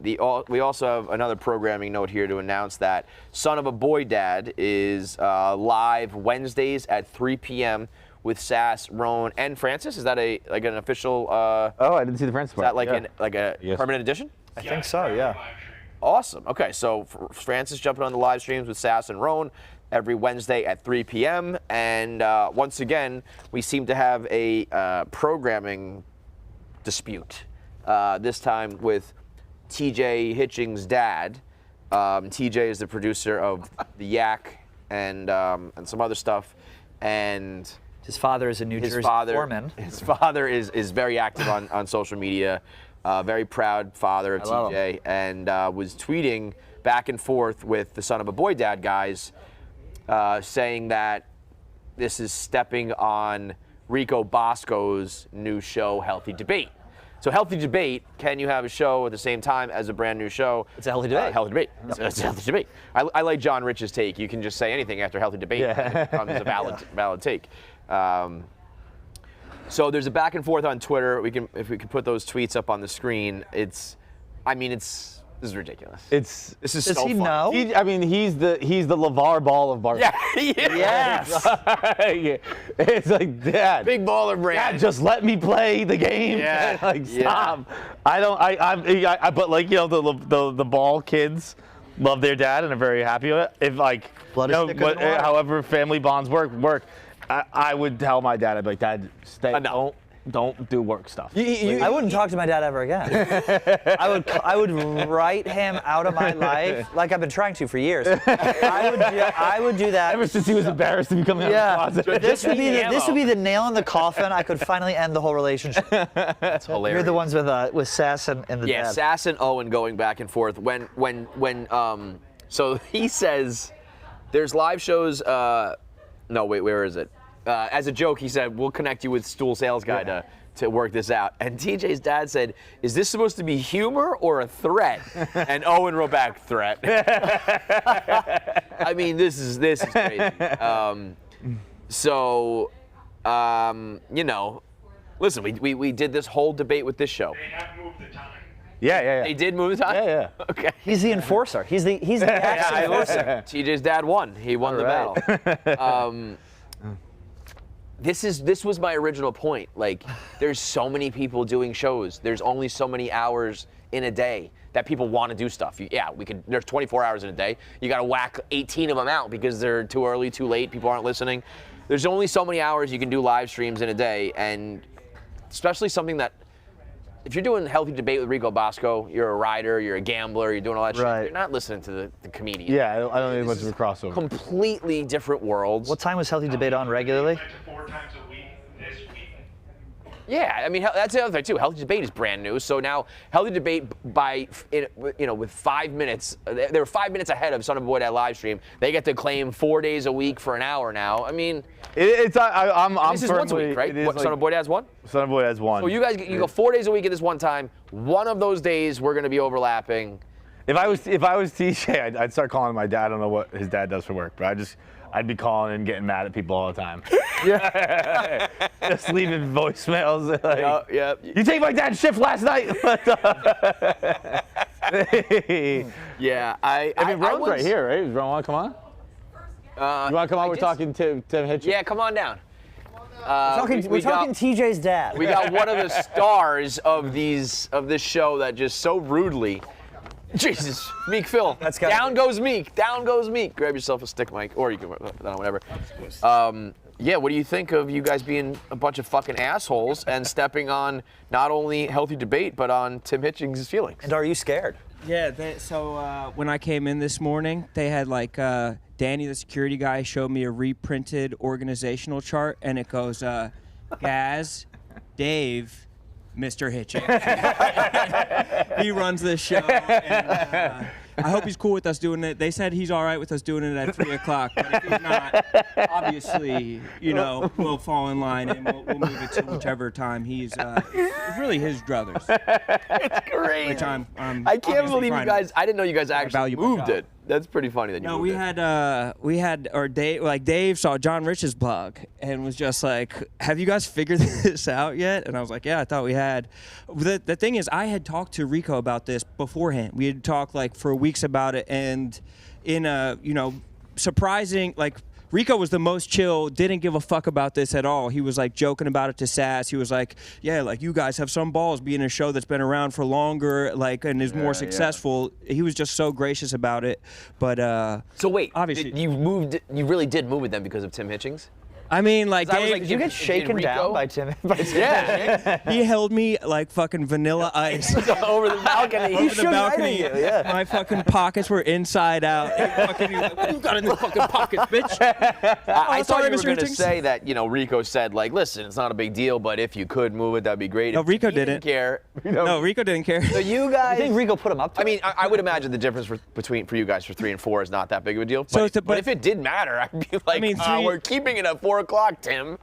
We also have another programming note here to announce that Son of a Boy Dad is live Wednesdays at 3 p.m. with Sass, Roan, and Francis. Is that an official? I didn't see the Francis part. Is that a permanent addition? I think so. Yeah. Awesome. Okay, so Francis jumping on the live streams with Sass and Roan every Wednesday at 3 p.m. And once again, we seem to have a programming dispute, this time with TJ Hitchings' dad. TJ is the producer of The Yak and some other stuff, and his father is a New Jersey foreman. His father is very active on social media, very proud father of TJ, and was tweeting back and forth with the Son of a Boy Dad guys, saying that this is stepping on Rico Bosco's new show, Healthy Debate. So Healthy Debate, can you have a show at the same time as a brand new show? It's a Healthy Debate. Healthy Debate. It's a Healthy Debate. I like John Rich's take. You can just say anything after Healthy Debate. It becomes a valid take. So there's a back and forth on Twitter. If we can put those tweets up on the screen. This is ridiculous. This is Does so he fun. know? He's the LeVar Ball of Barstool. Yeah, he is. Yes. It's like, Dad. Big baller brand. Dad, just let me play the game. Yeah. Stop. Yeah. But the Ball kids love their dad and are very happy with it. If however family bonds work. I would tell my dad, I'd be like, Dad, stay. No. don't do work stuff. I wouldn't talk to my dad ever again. I would write him out of my life like I've been trying to for years. I would do that. Ever since he was embarrassed to be coming out of the closet. This would be the nail in the coffin. I could finally end the whole relationship. That's hilarious. You're the ones with Sass and the dad. Sass and Owen going back and forth. So he says there's live shows. No, wait, where is it? As a joke, he said, we'll connect you with Stool Sales Guy to work this out. And TJ's dad said, is this supposed to be humor or a threat? And Owen wrote back, threat. I mean, this is crazy. Listen, we did this whole debate with this show. They have moved the time. Yeah. They did move the time? Yeah. Okay. He's the enforcer. He's the enforcer. TJ's dad won. He won the battle. This was my original point. Like, there's so many people doing shows. There's only so many hours in a day that people want to do stuff. There's 24 hours in a day. You got to whack 18 of them out because they're too early, too late, people aren't listening. There's only so many hours you can do live streams in a day, and especially something that, if you're doing Healthy Debate with Rico Bosco, you're a rider, you're a gambler, you're doing all that shit, you're not listening to the comedian. Yeah, I don't think much of a crossover. Completely different worlds. What time was Healthy Debate on regularly? 4 times a week this week. Yeah, I mean, that's the other thing too. Healthy Debate is brand new, so now Healthy Debate with 5 minutes, they're 5 minutes ahead of Son of a Boy Dad live stream. They get to claim 4 days a week for an hour now. I mean, I'm this is once a week, right? Son of a Boy Dad's one. Son of a Boy Dad's one. So you guys, you go 4 days a week at this one time. One of those days we're going to be overlapping. If I was TJ, I'd start calling my dad. I don't know what his dad does for work, but I'd be calling and getting mad at people all the time. Yeah. Just leaving voicemails. Like, you take my dad's shift last night. Yeah, I mean, Ron's right here, right? Ron, want to come on? You want to come on? We're talking to Tim Hitchens. Yeah, come on down. We're talking TJ's dad. We got one of the stars of this show that just so rudely. Jesus, Meek Phil. Down goes Meek. Down goes Meek. Grab yourself a stick mic, or you can, whatever. Yeah, what do you think of you guys being a bunch of fucking assholes and stepping on not only Healthy Debate, but on Tim Hitchens' feelings? And are you scared? Yeah, when I came in this morning, they had Danny, the security guy, showed me a reprinted organizational chart, and it goes, Gaz, Dave, Mr. Hitchens. He runs this show, and I hope he's cool with us doing it. They said he's all right with us doing it at 3 o'clock, but if he's not, obviously, we'll fall in line and we'll move it to whichever time he's it's really his druthers. It's great. Which I can't believe you guys. I didn't know you guys actually moved it. That's pretty funny that you moved it. Dave saw John Rich's blog and was just like, have you guys figured this out yet? And I was like, yeah, I thought we had. The thing is, I had talked to Rico about this beforehand. We had talked for weeks about it, and in a, surprising, Rico was the most chill, didn't give a fuck about this at all. He was joking about it to Sass. He was like, yeah, you guys have some balls being a show that's been around for longer, and is more successful. He was just so gracious about it. But so wait, obviously you really did move it then because of Tim Hitchens? I mean, Dave, did you get shaken down by Tim? Yeah. He held me like fucking vanilla ice. Over the balcony. Over the balcony. My fucking pockets were inside out. What do you got in the fucking pockets, bitch? I thought you were going to say that, Rico said, listen, it's not a big deal, but if you could move it, that'd be great. No, Rico didn't care. No, Rico didn't care. So you guys. I think Rico put him up to I mean, I would imagine the difference for you guys for 3 and 4 is not that big of a deal. But if it did matter, I'd be like, we're keeping it at 4 o'clock, Tim.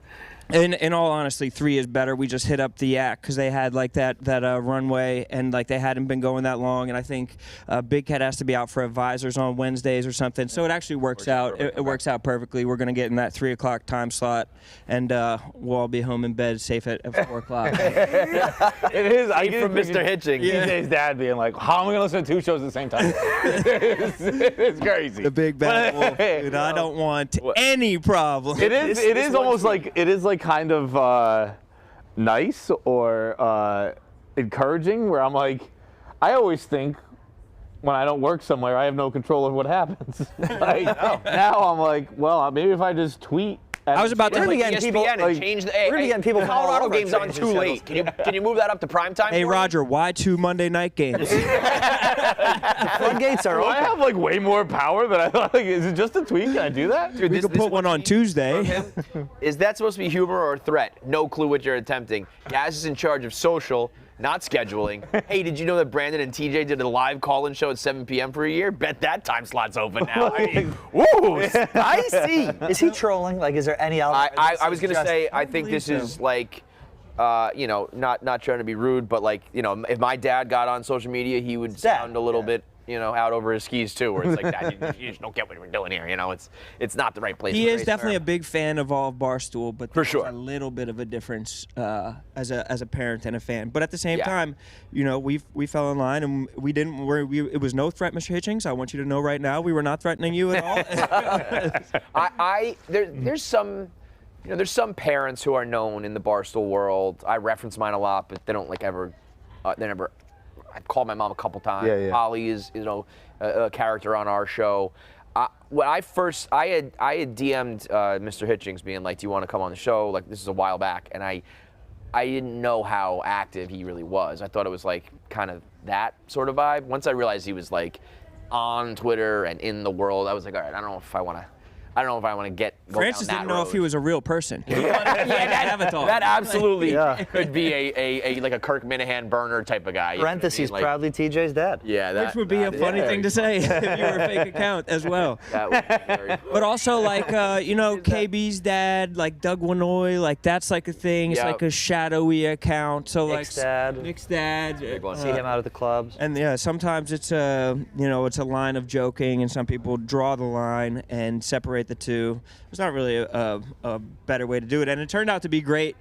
In all honesty, 3 is better. We just hit up the Yak because they had that runway, and they hadn't been going that long. And I think Big Cat has to be out for advisors on Wednesdays or something. So it actually works out. It works out perfectly. We're gonna get in that 3 o'clock time slot, and we'll all be home in bed safe at 4 o'clock. It is. I get from Mr. Hitchens. TJ's dad being like, "How am I gonna listen to 2 shows at the same time?" it's crazy. The big bad wolf. Dude, I don't want any problem. It is. It is almost like kind of nice or encouraging, where I'm like, I always think when I don't work somewhere, I have no control of what happens. Now I'm like, well, maybe if I just tweet I was about to We're gonna like, get ESPN and change the. We're gonna get people. Colorado games on too late. Can you move that up to prime time? Hey Roger, why 2 Monday night games? Floodgates are Do I open. have like way more power than I thought? Like, is it just a tweet? Can I do that? Dude, We could put one on Tuesday. Is that supposed to be humor or a threat? No clue what you're attempting. Gaz is in charge of social, not scheduling. Hey, did you know that Brandon and TJ did a live call-in show at 7 p.m. for a year? Bet that time slot's open now. I mean, woo, spicy. Is he trolling? Like, is there any element? I was gonna say, I think this is like, you know, not trying to be rude, but like, you know, if my dad got on social media, he would sound a little bit, you know, out over his skis too, where it's like, Dad, you just don't get what we're doing here. You know, it's not the right place. He is definitely a big fan of all of Barstool, but For sure. a little bit of a difference as a parent and a fan. But at the same time, you know, we fell in line and we didn't. It was no threat, Mr. Hitchings. I want you to know right now, we were not threatening you at all. There's some. You know, there's some parents who are known in the Barstool world. I reference mine a lot, but they don't like ever. They never. I've called my mom a couple times. Yeah, yeah. Holly is, you know, a character on our show. When I had DM'd Mr. Hitchings being like, "Do you want to come on the show?" Like, this is a while back, and I didn't know how active he really was. I thought it was like kind of that sort of vibe. Once I realized he was like on Twitter and in the world, I was like, all right, I don't know if I want to get. Francis didn't know if he was a real person. That absolutely could be a like a Kirk Minihane burner type of guy. Parentheses, proudly TJ's dad. Yeah, that Which would be a funny thing to say if you were a fake account as well. That would be very But also, like, you know, KB's dad, like Doug Winoy, like that's like a thing. It's Yep. like a shadowy account. So Nick's like dad. Nick's dad. See him out at the clubs. And yeah, sometimes it's a it's a line of joking, and some people draw the line and separate the two. There's not really a better way to do it, and it turned out to be great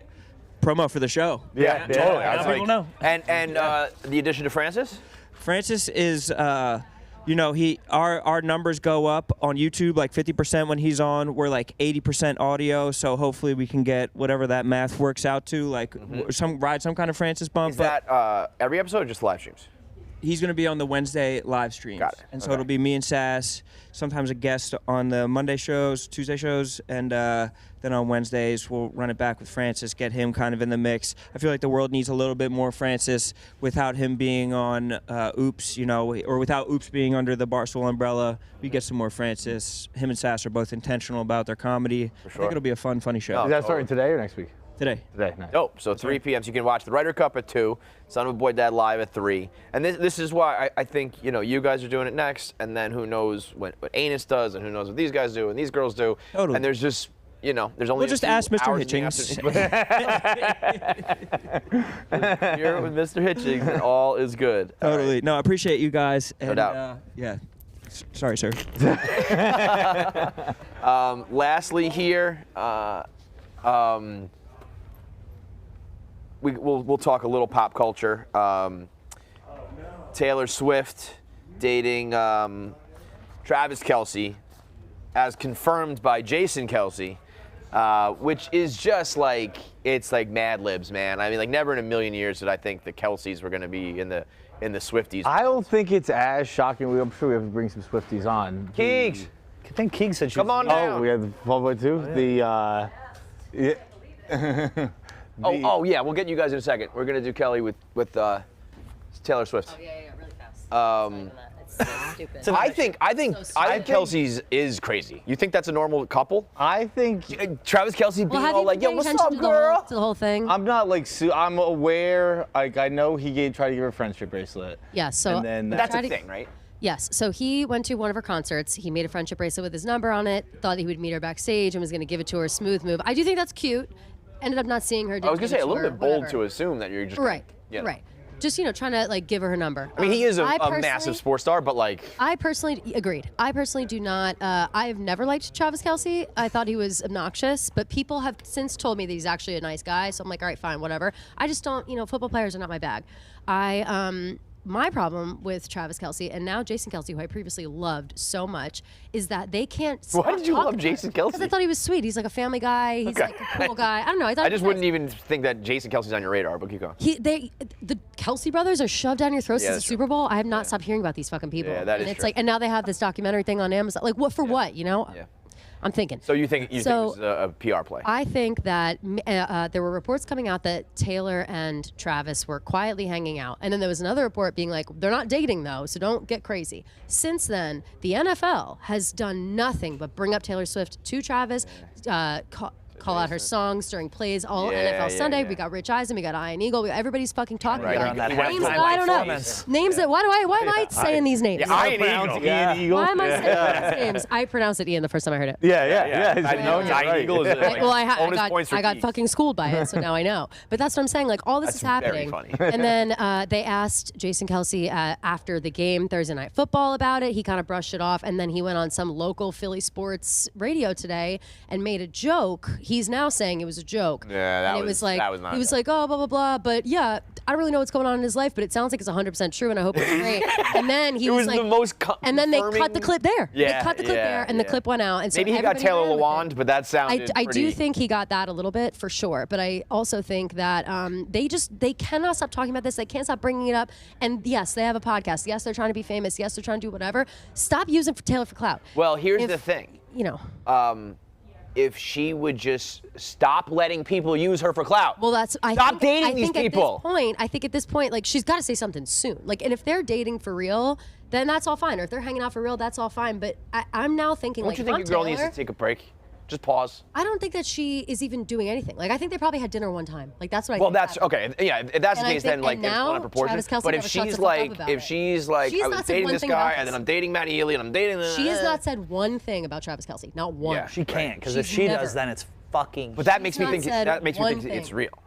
promo for the show. Yeah, totally. Now people know. And the addition to Francis. Francis is, you know, our numbers go up on YouTube like 50% when he's on. We're like 80% audio, so hopefully we can get whatever that math works out to, like some kind of Francis bump. Is that every episode or just live streams? He's going to be on the Wednesday live streams. Got it. And so it'll be me and Sass, sometimes a guest on the Monday shows, Tuesday shows, and then on Wednesdays we'll run it back with Francis, get him kind of in the mix. I feel like the world needs a little bit more Francis without him being on Oops, you know, or without Oops being under the Barstool umbrella. We get some more Francis. Him and Sass are both intentional about their comedy. I think it'll be a fun, funny show. Is that starting today or next week? Today. Nice. Dope. So 3 p.m. So you can watch the Ryder Cup at 2, Son of a Boy Dad live at 3. And this is why I think, you know, you guys are doing it next, and then who knows what Anus does, and who knows what these guys do and these girls do. Totally. And there's just, you know, there's only We'll just ask Mr. hours in the Hitchings. afternoon. Here with Mr. Hitchings, and all is good. All Totally. right. No, I appreciate you guys. And, doubt. yeah. Sorry, sir. Lastly here, we'll talk a little pop culture. Taylor Swift dating Travis Kelce, as confirmed by Jason Kelce, which is just like, it's like Mad Libs, man. I mean, like never in a million years did I think the Kelces were going to be in the Swifties. I don't think it's as shocking. I'm sure we have to bring some Swifties on. Keegs. I think Keegs said Come on down. Oh, we have the 12x2. Yeah, we'll get you guys in a second. We're gonna do Kelly with Taylor Swift. Oh, yeah, really fast. It's so stupid. I think Kelce's is crazy. You think that's a normal couple? I think Travis Kelce being Well, have all you like, been "Yo, what's paying up, attention girl?" to the whole thing? I'm not like I'm aware. Like I know he tried to give her a friendship bracelet. Yeah, so and then That's a thing, right? Yes. So he went to one of her concerts. He made a friendship bracelet with his number on it. Thought he would meet her backstage and was going to give it to her. Smooth move. I do think that's cute. Ended up not seeing her. I was gonna say a little bit bold whatever. to assume that you're just Right. Yeah. Right. Just trying to like give her number. I mean, he is a I massive sports star, but like. I personally agreed. I personally do not. I've never liked Travis Kelce. I thought he was obnoxious, but people have since told me that he's actually a nice guy. So I'm like, all right, fine, whatever. I just don't. Football players are not my bag. My problem with Travis Kelce and now Jason Kelce, who I previously loved so much, is that they can't. Why did you love Jason Kelce? Because I thought he was sweet. He's like a family guy. He's like a cool guy. I don't know. I just wouldn't even think that Jason Kelce's on your radar, but keep going. The Kelce brothers are shoved down your throats Yeah, since the that's Super Bowl. I have not stopped hearing about these fucking people. Yeah, that is and it's true. like, and now they have this documentary thing on Amazon. Like, what for what? Yeah. I'm thinking. So you think it was a PR play? I think that there were reports coming out that Taylor and Travis were quietly hanging out. And then there was another report being like, they're not dating though, so don't get crazy. Since then, the NFL has done nothing but bring up Taylor Swift to Travis, call out her songs during plays all NFL Sunday. We got Rich Eisen, we got Ian Eagle, everybody's fucking talking about names that I don't know. Names that, why am I saying these names? Yeah, Ian Eagle. Why am I saying these names? I pronounced it Ian the first time I heard it. Yeah. Ian Eagle is I got fucking schooled by it, so now I know. But that's what I'm saying. Like, all this is happening. Very funny. And then they asked Jason Kelce after the game Thursday Night Football about it. He kind of brushed it off, and then he went on some local Philly sports radio today and made a joke. He's now saying it was a joke. Yeah, that was like, not he was like, oh, blah, blah, blah. But yeah, I don't really know what's going on in his life, but it sounds like it's 100% true, and I hope it's great. And then he was like, the most and then they cut the clip there. Yeah, they cut the clip there, and the clip went out. And so maybe he got Taylor Lawand, but that sounded I do think he got that a little bit for sure, but I also think that they cannot stop talking about this. They can't stop bringing it up. And yes, they have a podcast. Yes, they're trying to be famous. Yes, they're trying to do whatever. Stop using Taylor for clout. Well, here's the thing. You know. If she would just stop letting people use her for clout. Well, stop dating these people. I think at this point, like, she's got to say something soon. Like, and if they're dating for real, then that's all fine. Or if they're hanging out for real, that's all fine. But I'm now thinking, Don't you think a girl needs to take a break? Just pause. I don't think that she is even doing anything. Like, I think they probably had dinner one time. Like, that's what I think. Well, that's okay. Yeah, if that's the case, then like it's not in proportion. Travis Kelce but never shuts the fuck up about it. she's like, I was dating this guy, and then I'm dating Matt Healy, and I'm dating. She has not said one thing about Travis Kelce. Not one. Yeah, she can't, because if she does, then it's fucking. But that makes me think it's real.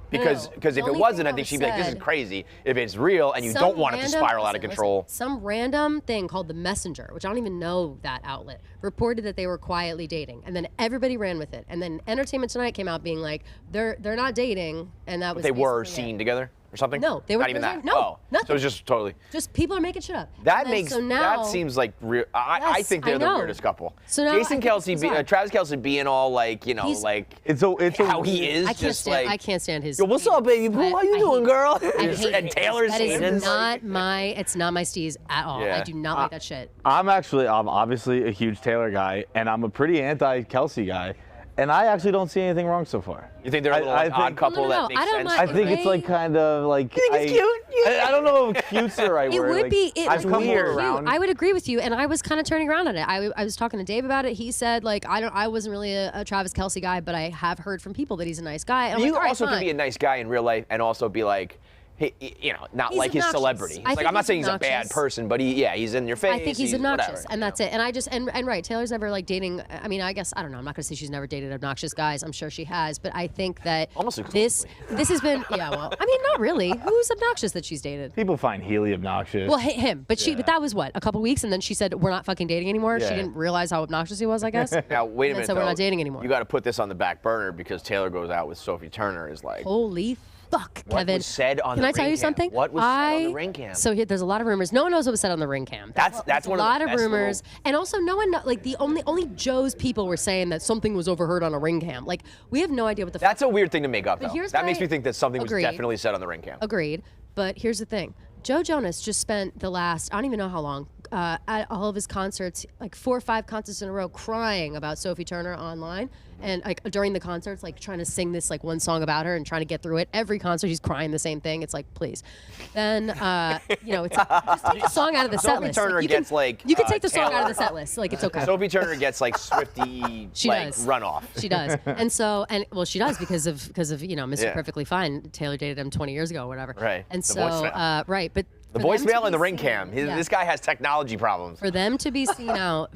Because if it wasn't, I think she'd be like, this is crazy. If it's real and you don't want it to spiral out of control. Some random thing called The Messenger, which I don't even know that outlet, reported that they were quietly dating. And then everybody ran with it. And then Entertainment Tonight came out being like, they're not dating. And that was they were seen together or something? No, they were not even that. No, nothing. So it was just totally. Just people are making shit up. That seems like real. I think they're the weirdest couple. So now Jason Kelce, Travis Kelce being all like, like it's how he is. I can't stand his. Yo, what's up, baby boo? How you doing, girl? And Taylor's it's not my steez at all. I do not like that shit. I'm obviously a huge Taylor guy, and I'm a pretty anti-Kelce guy. And I actually don't see anything wrong so far. You think they're a little odd couple that makes sense? I think it's like kind of like. You think it's cute? I don't know if cute's the right word. It would be. I've come around. I would agree with you, and I was kind of turning around on it. I was talking to Dave about it. He said like I wasn't really a Travis Kelce guy, but I have heard from people that he's a nice guy. And you also can be a nice guy in real life and also be like. Not he's like his obnoxious. celebrity. Like, I'm not saying he's a obnoxious. bad person, but he's in your face. I think he's obnoxious, whatever, and that's it. And I just and right, Taylor's never like dating. I mean, I guess I don't know. I'm not gonna say she's never dated obnoxious guys. I'm sure she has, but I think that this has been well. I mean, not really. Who's obnoxious that she's dated? People find Healy obnoxious. Well, him, but but that was what, a couple weeks, and then she said we're not fucking dating anymore. Yeah. She didn't realize how obnoxious he was, I guess. Now wait a minute. So we're not dating anymore. You got to put this on the back burner because Taylor goes out with Sophie Turner. Is like holy. Fuck, what Kevin. Was said on Can the I tell ring you cam? something? What was said on the ring cam? So there's a lot of rumors. No one knows what was said on the ring cam. That's one a lot of the of best rumors, and also no one like the only Joe's people were saying that something was overheard on a ring cam. Like we have no idea what the. That's a weird thing to make up, though. Here's that makes me think that something was definitely said on the ring cam. Agreed, but here's the thing: Joe Jonas just spent the last I don't even know how long. At all of his concerts, like 4 or 5 concerts in a row, crying about Sophie Turner online, and like during the concerts, like trying to sing this like one song about her and trying to get through it. Every concert, he's crying the same thing. It's like, please. Then it's just take the song out of the set list. Sophie Turner gets like you can take the song out of the set list. Like it's okay. Sophie Turner gets like Swifty runoff. She does, and she does because of Mr. Perfectly Fine. Taylor dated him 20 years ago or whatever. Right. And the so voicemail. but. The voicemail and the ring cam. This guy has technology problems. For them to be seen out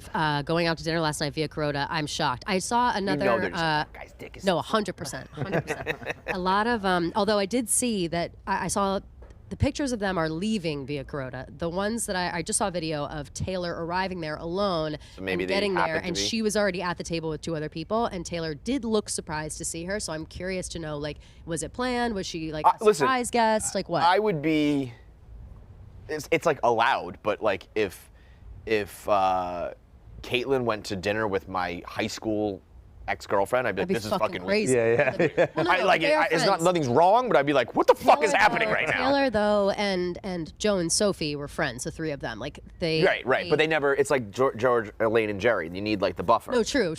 going out to dinner last night via Corota, I'm shocked. I saw another. Guy's dick is 100%. A lot of. Although I did see that I saw the pictures of them are leaving via Corota. The ones that I just saw a video of Taylor arriving there alone and getting there, and she was already at the table with 2 other people, and Taylor did look surprised to see her. So I'm curious to know, like, was it planned? Was she like a surprise guest? Like what? I would be. It's like allowed, but like if Caitlyn went to dinner with my high school ex-girlfriend, I'd be like, That'd be this is fucking crazy. weird. Well, no, I like they are it. It's not friends. nothing's wrong, but I'd be like, what the fuck is Taylor, happening though- right now? Taylor though, and Joe and Sophie were friends, the three of them. Like they. Right. But they never. It's like George, Elaine, and Jerry. You need like the buffer. No, true.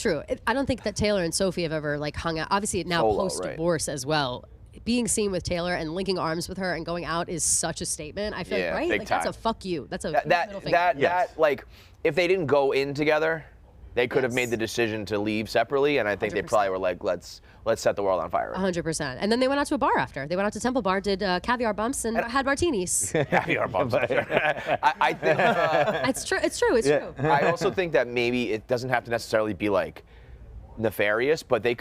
I don't think that Taylor and Sophie have ever like hung out. Obviously, now Solo, post-divorce as well. Being seen with Taylor and linking arms with her and going out is such a statement. I feel Yeah, like, right? big Like that's time. a fuck you. That's a That middle finger. that like, if they didn't go in together, they could have made the decision to leave separately, and I think they probably were like, let's set the world on fire. 100%. And then they went out to a bar after. They went out to Temple Bar, did caviar bumps, and had martinis. Caviar bumps. I think It's true. It's true. It's true. I also think that maybe it doesn't have to necessarily be like nefarious, but it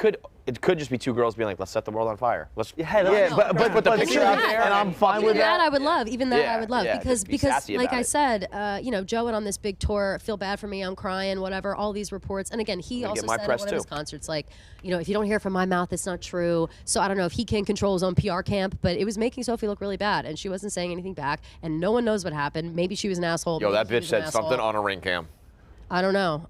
could just be two girls being like, let's set the world on fire. Let's but put the picture out there, and I'm fine with Even that that. I would love. Even that Yeah, I would love yeah, because just be sassy like about I it. said, Joe went on this big tour. Feel bad for me. I'm crying. Whatever. All these reports. And again, he gonna also get my said at press one of his too. concerts, like, if you don't hear from my mouth, it's not true. So I don't know if he can control his own PR camp, but it was making Sophie look really bad, and she wasn't saying anything back, and no one knows what happened. Maybe she was an asshole. Yo, maybe that he bitch was said an asshole. something on a ring cam. I don't know.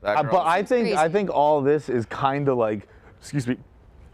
That girl- But I think crazy. all this is kind of like, excuse me,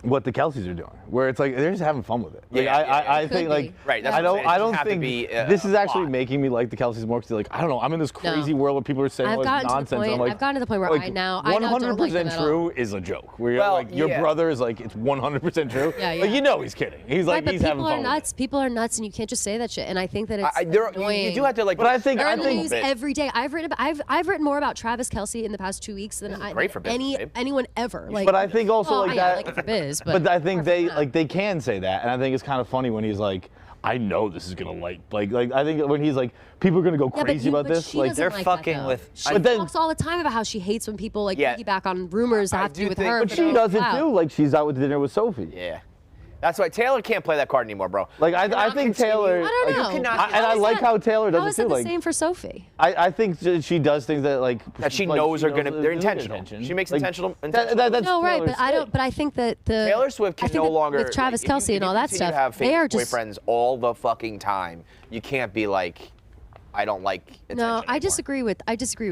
what the Kelces are doing, where it's like they're just having fun with it. Like, I think like Right, that's I what I'm don't saying. It I doesn't don't have to think be, this is a actually plot. making me like the Kelces more because like I don't know, I'm in this crazy world where people are saying all this I've nonsense. And I'm like, I've gotten to the point where like, I now don't like them 100% at all. true is a joke. Where you're Well, like your yeah. brother is like it's 100% true. Yeah, Like yeah. he's kidding. He's like Right, but he's having people fun. are nuts. People are nuts, and you can't just say that shit. And I think that it's annoying. You do have to like. But I think They're I in the think news every day. I've written more about Travis Kelce in the past 2 weeks than great for business, babe. anyone ever. Like, but I think also like yeah, that. like it for biz, but I think they can say that, and I think it's kind of funny when he's like, I know this is gonna like I think when he's like, people are gonna go crazy about this. She Like doesn't like that, though. She But then- talks all the time about how she hates when people like Yeah. piggyback on rumors that have to do with her. But for she their does it clout. too. Like she's out with dinner with Sophie. Yeah. That's why Taylor can't play that card anymore, bro. Like I think Taylor. I don't like, know. You cannot- and I like how Taylor does How it is too. that the Like same for Sophie? I think that she does things that like That she like, knows she are gonna. knows They're is intentional. intention. She makes Like, intentional. that's No, right, Taylor's but I don't. But I think that the Taylor Swift can I think no that longer. with Travis like, if Kelce you and all that continue to stuff. have They fake are just boyfriends all the fucking time. You can't be like, I don't like attention. No, I disagree with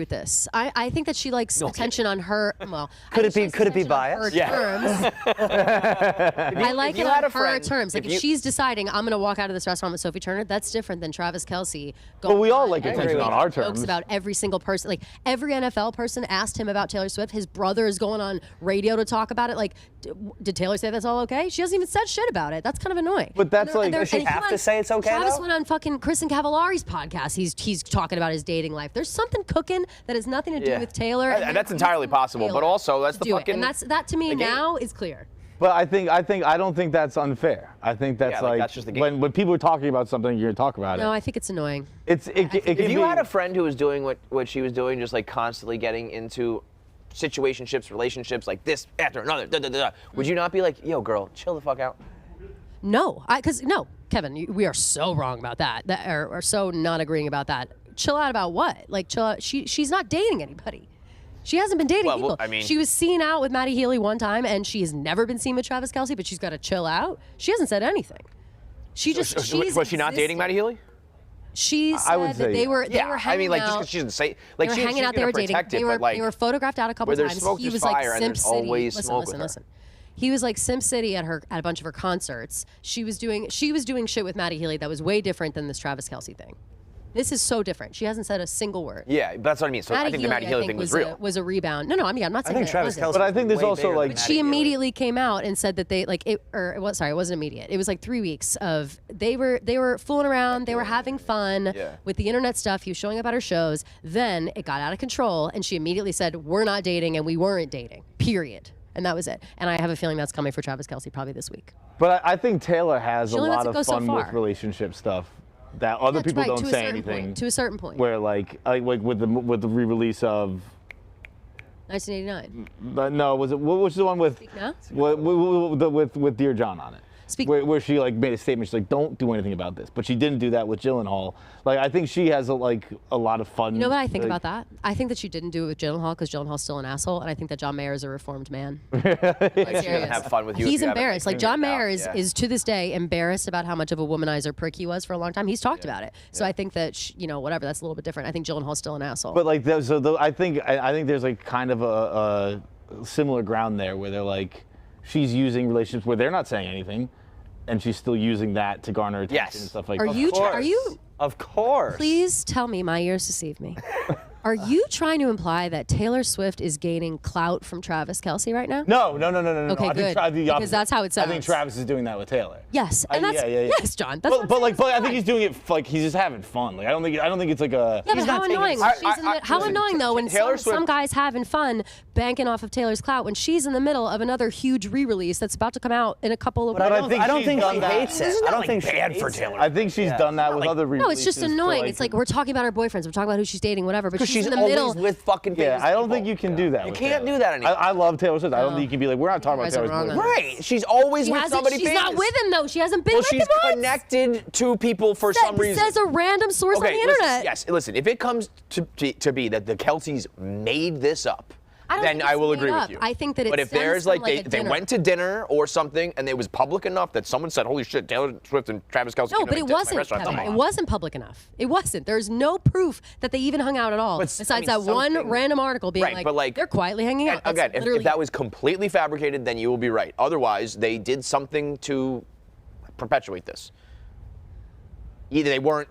this. I think that she likes attention on her. Well, Could I it think be she likes attention on biased? her terms. I like if it you had on a her friend- terms. Like if if you- she's deciding I'm going to walk out of this restaurant with Sophie Turner, that's different than Travis Kelce. But we all on like and attention making on our jokes terms. about every single person. Like every NFL person asked him about Taylor Swift. His brother is going on radio to talk about it. Like, did Taylor say that's all okay? She hasn't even said shit about it. That's kind of annoying. But that's like- Does she have to say it's okay, Travis though? went on fucking Kristen Cavallari's podcast. He's talking about his dating life. There's something cooking that has nothing to do Yeah. with Taylor. And that's entirely possible, but also that's the do it. fucking. And that to me the game. now is clear. But I don't think that's unfair. I think that's Yeah, like, like that's just the game. when people are talking about something, you're gonna talk about No, it. I think it's annoying. It can If you be, had a friend who was doing what she was doing, just like constantly getting into situationships, relationships, like this after another, would you not be like, yo, girl, chill the fuck out? No, Kevin, we are so wrong about that. Or so not agreeing about that. Chill out about what? Like chill out. She's not dating anybody. She hasn't been dating people. I mean, she was seen out with Maddie Healy one time, and she has never been seen with Travis Kelce. But she's got to chill out. She hasn't said anything. She just was she not dating Maddie Healy? She said I would that say they were Yeah, hanging I mean, like out. just because she doesn't say, They like were she's hanging out. They gonna were dating. protect it, They were but like they were photographed out a couple where there's times. smoke, He there's was fire, like and Sim there's City. always Listen, smoke listen, with her. listen. He was like Sim City at a bunch of her concerts. She was doing shit with Maddie Healy that was way different than this Travis Kelce thing. This is so different. She hasn't said a single word. Yeah, that's what I mean. So I think the Maddie Healy thing was real. Was a rebound. No, I mean I'm not saying think that Travis it wasn't. Kelce But I think there's way also bigger like than She Maddie Healy. immediately came out and said that it wasn't immediate. It was like 3 weeks of they were fooling around, they were having fun with the internet stuff. He was showing up at her shows. Then it got out of control, and she immediately said, "We're not dating, and we weren't dating." Period. And that was it. And I have a feeling that's coming for Travis Kelce probably this week. But I think Taylor has She a only lets lot it go of so fun with far. relationship stuff that other That's people right, don't to a say certain anything. point, to a certain point. Where like with the re-release of 1989. no, was it what was the one with Speak Now? with Dear John on it? Where she like made a statement. She's like, "Don't do anything about this," but she didn't do that with Gyllenhaal. Like I think she has a lot of fun. You know what I think like- about that? I think that she didn't do it with Gyllenhaal because Gyllenhaal's still an asshole, and I think that John Mayer is a reformed man. Like, she doesn't have fun with you. if He's you haven't, embarrassed. Like figured John it out. Mayer Yeah. is to this day embarrassed about how much of a womanizer prick he was for a long time. He's talked about it. So I think that whatever. That's a little bit different. I think Gyllenhaal's still an asshole. But like I think there's like kind of a similar ground there where they're like, she's using relationships where they're not saying anything, and she's still using that to garner attention and stuff like that. Are you? Of course. Please tell me my ears deceive me. Are you trying to imply that Taylor Swift is gaining clout from Travis Kelce right now? No. Okay, I good. think Because that's how it sounds. I think Travis is doing that with Taylor. Yes, and that's yes, John. That's but I think he's doing it like he's just having fun. Like I don't think it's like a. Yeah, but how annoying! How annoying though when some guy's having fun banking off of Taylor's clout when she's in the middle of another huge re-release that's about to come out in a couple of. But I don't think she hates it. I don't think bad for Taylor. I think she's done that with other re-releases. No, it's just annoying. It's like we're talking about our boyfriends, we're talking about who she's dating, whatever. But she's in the middle. With fucking famous I don't think you can do that. You can't do that anymore. I love Taylor Swift. I don't think you can be like, we're not talking about Taylor's boyfriend. Right. She's always with somebody famous. She's not with him though. She hasn't been with him she's connected to people for some reason. Says a random source on the internet. Listen, if it comes to be that the Kelces made this up, then I will agree with you. I think that But if there's like they went to dinner or something and it was public enough that someone said, "Holy shit, Taylor Swift and Travis Kelce." No, but it wasn't. Kevin. It wasn't public enough. It wasn't. There's no proof that they even hung out at all. Besides that one random article being like, they're quietly hanging out. Again, if that was completely fabricated, then you will be right. Otherwise, they did something to perpetuate this. Either they weren't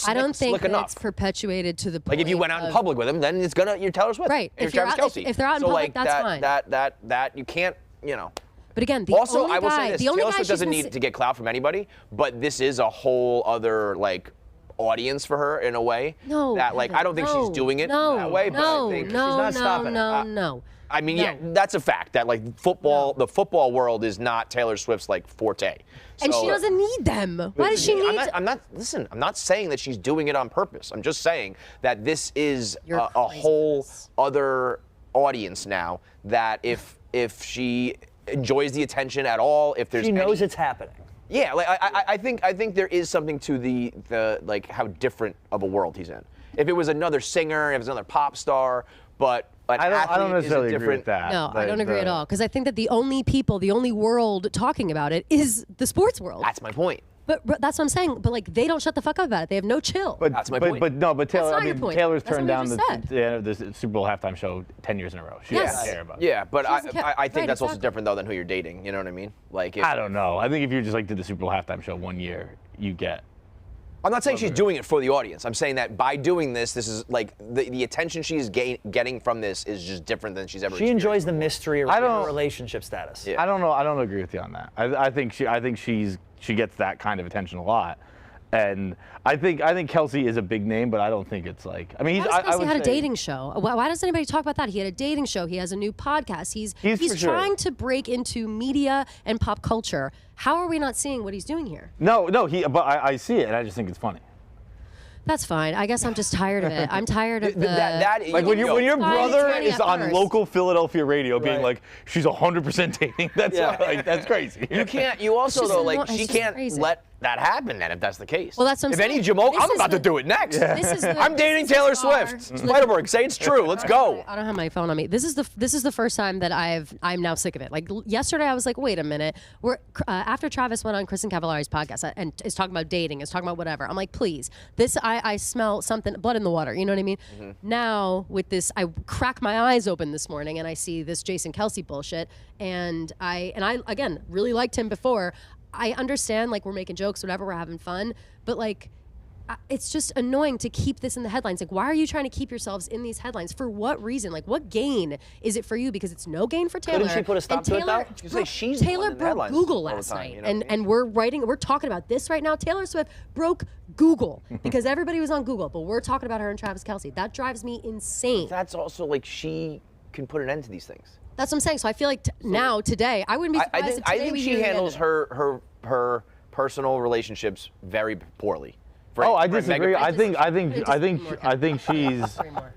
I don't think slick enough. It's perpetuated to the point. Like if you went out in public with them, then it's you're Taylor Swift. Right. You're Travis Kelce. If they're out in public, that's fine. That you can't, But again, also, I will say this: Taylor Swift doesn't need to get clout from anybody, but this is a whole other audience for her in a way. No. That I don't think she's doing it that way, but I think she's not stopping it. No. I mean, yeah, that's a fact. That the football world is not Taylor Swift's forte. And she doesn't need them. Why does she need? I'm not saying that she's doing it on purpose. I'm just saying that this is a whole other audience now. That if she enjoys the attention at all, if there's she knows it's happening. Yeah, I think there is something to the how different of a world he's in. If it was another singer, if it's another pop star, but I don't necessarily agree with that. No, I don't agree at all. Because I think that the only world talking about it is the sports world. That's my point. But that's what I'm saying. But they don't shut the fuck up about it. They have no chill. But that's my point. But Taylor, Taylor's That's turned what down we just the Super Bowl halftime show 10 years in a row. She doesn't care about it. Yeah, but I think Right, that's also exactly. different though than who you're dating. You know what I mean? I don't know. I think if you just did the Super Bowl halftime show one year, you get. I'm not saying she's doing it for the audience. I'm saying that by doing this is the attention she's getting from this is just different than she's ever. She enjoys the mystery of her relationship status. I don't know. I don't agree with you on that. I think she gets that kind of attention a lot, and I think Kelce is a big name, but I don't think it's I mean, Kelce had a dating show. Why does anybody talk about that? He had a dating show. He has a new podcast. He's trying to break into media and pop culture. How are we not seeing what he's doing here? No. But I see it, and I just think it's funny. That's fine. I guess I'm just tired of it. I'm tired of when your brother is on local Philadelphia radio being like, she's 100% dating. That's that's crazy. You can't. You also though she can't let that happen then if that's the case. Well, that's what I'm saying. If any Jamal, I'm about to do it next. I'm dating Taylor Swift. Spiderberg, say it's true. Let's go. I don't have my phone on me. This is the first time that I'm now sick of it. Yesterday I was like, wait a minute. After Travis went on Kristen Cavallari's podcast and is talking about dating, is talking about whatever. I'm like, please, I smell something, blood in the water. You know what I mean? Mm-hmm. Now with this, I crack my eyes open this morning and I see this Jason Kelce bullshit, and I again really liked him before. I understand we're making jokes, whatever, we're having fun, but it's just annoying to keep this in the headlines. Why are you trying to keep yourselves in these headlines? For what reason? What gain is it for you? Because it's no gain for Taylor. Couldn't she put a stop to it though? Taylor broke Google last night, and we're talking about this right now. Taylor Swift broke Google because everybody was on Google, but we're talking about her and Travis Kelce. That drives me insane. That's also she can put an end to these things. That's what I'm saying. So I feel today, I wouldn't be surprised if today I think she handles her personal relationships very poorly. I disagree. I think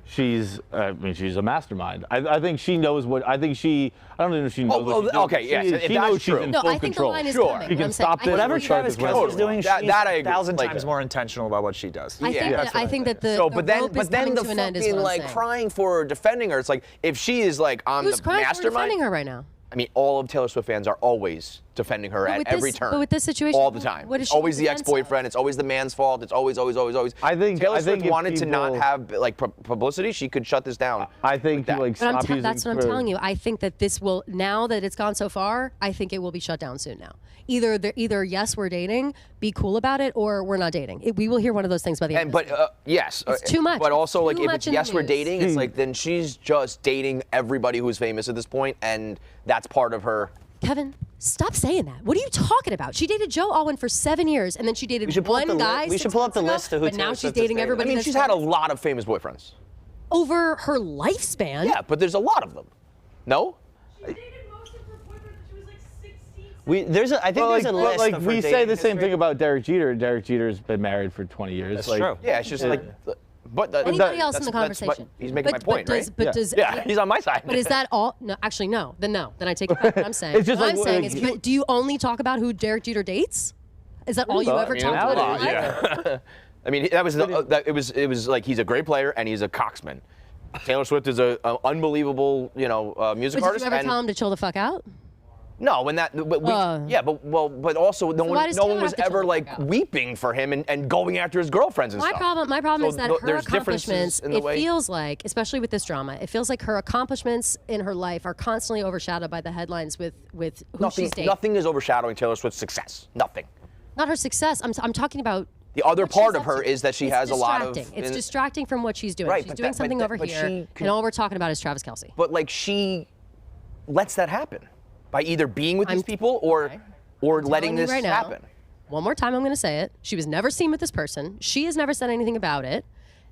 she's a mastermind. I think she knows what. I think she. I don't even know if she knows what she's doing. Okay, yes, She knows she's in full I think control. the line is coming. She can stop this. Whatever Travis Kelce is doing, she's I agree. 1,000 times more intentional about what she does. I think that the rope is coming to an end. Is what I'm saying. Crying for her, defending her. It's if she is on Who's the crying for mastermind. defending her right now? I mean, all of Taylor Swift fans are always defending her at with every this- turn. but with this situation, all the time. what is It's she always the defense of? ex-boyfriend. It's always the man's fault. It's always. I think Taylor Swift if wanted to not people- have like publicity. She could shut this down. I think people like But stop using. that's what I'm telling you. I think that this will, now that it's gone so far, I think it will be shut down soon now. Either yes, we're dating, be cool about it, or we're not dating. We will hear one of those things by the end. But yes, It's too much. But also, like, Too if much it's in the yes, we're news. dating, it's like then she's just dating everybody who's famous at this point, and that's part of her. Kevin, stop saying that. What are you talking about? She dated Joe Alwyn for 7 years, and then she dated one guy. We should pull up the list of who But now Taylor she's Swift has dating dated. everybody. I mean, that's she's had a famous. lot of famous boyfriends. Over her lifespan. Yeah, but there's a lot of them. No? I think there's a list like of her we say dating the same history. thing about Derek Jeter. Derek Jeter's been married for 20 years. That's like, true. Yeah, it's just like. But Anybody else in the conversation? He's making my point, right? Yeah, he's on my side. But is that all? No, actually, no. Then no. Then I take it back. What I'm saying. It's just what like- I'm saying like- is, but do you only talk about who Derek Jeter dates? Is that all you ever talk about? in your life? Yeah. I mean, that was it was like he's a great player and he's a coxman. Taylor Swift is a unbelievable, music But did artist. you ever and tell him to chill the fuck out? no, when that, but also no why one, does no Taylor one was have to chill ever the like fuck out? weeping for him and going after his girlfriends and My stuff. problem So is that her there's differences accomplishments, in the it way. feels like, especially with this drama, it feels like her accomplishments in her life are constantly overshadowed by the headlines with who she's dating. Nothing is overshadowing Taylor Swift's success. Nothing. Not her success. I'm talking about. The other what she's part of up her to. is that she It's has a lot of. distracting. It's distracting from what she's doing. Right, She's but doing that- something but over but here, she and all we're talking about is Travis Kelce. But like she lets that happen by either being with these people or letting Telling you this right now, happen. One more time, I'm going to say it. She was never seen with this person. She has never said anything about it.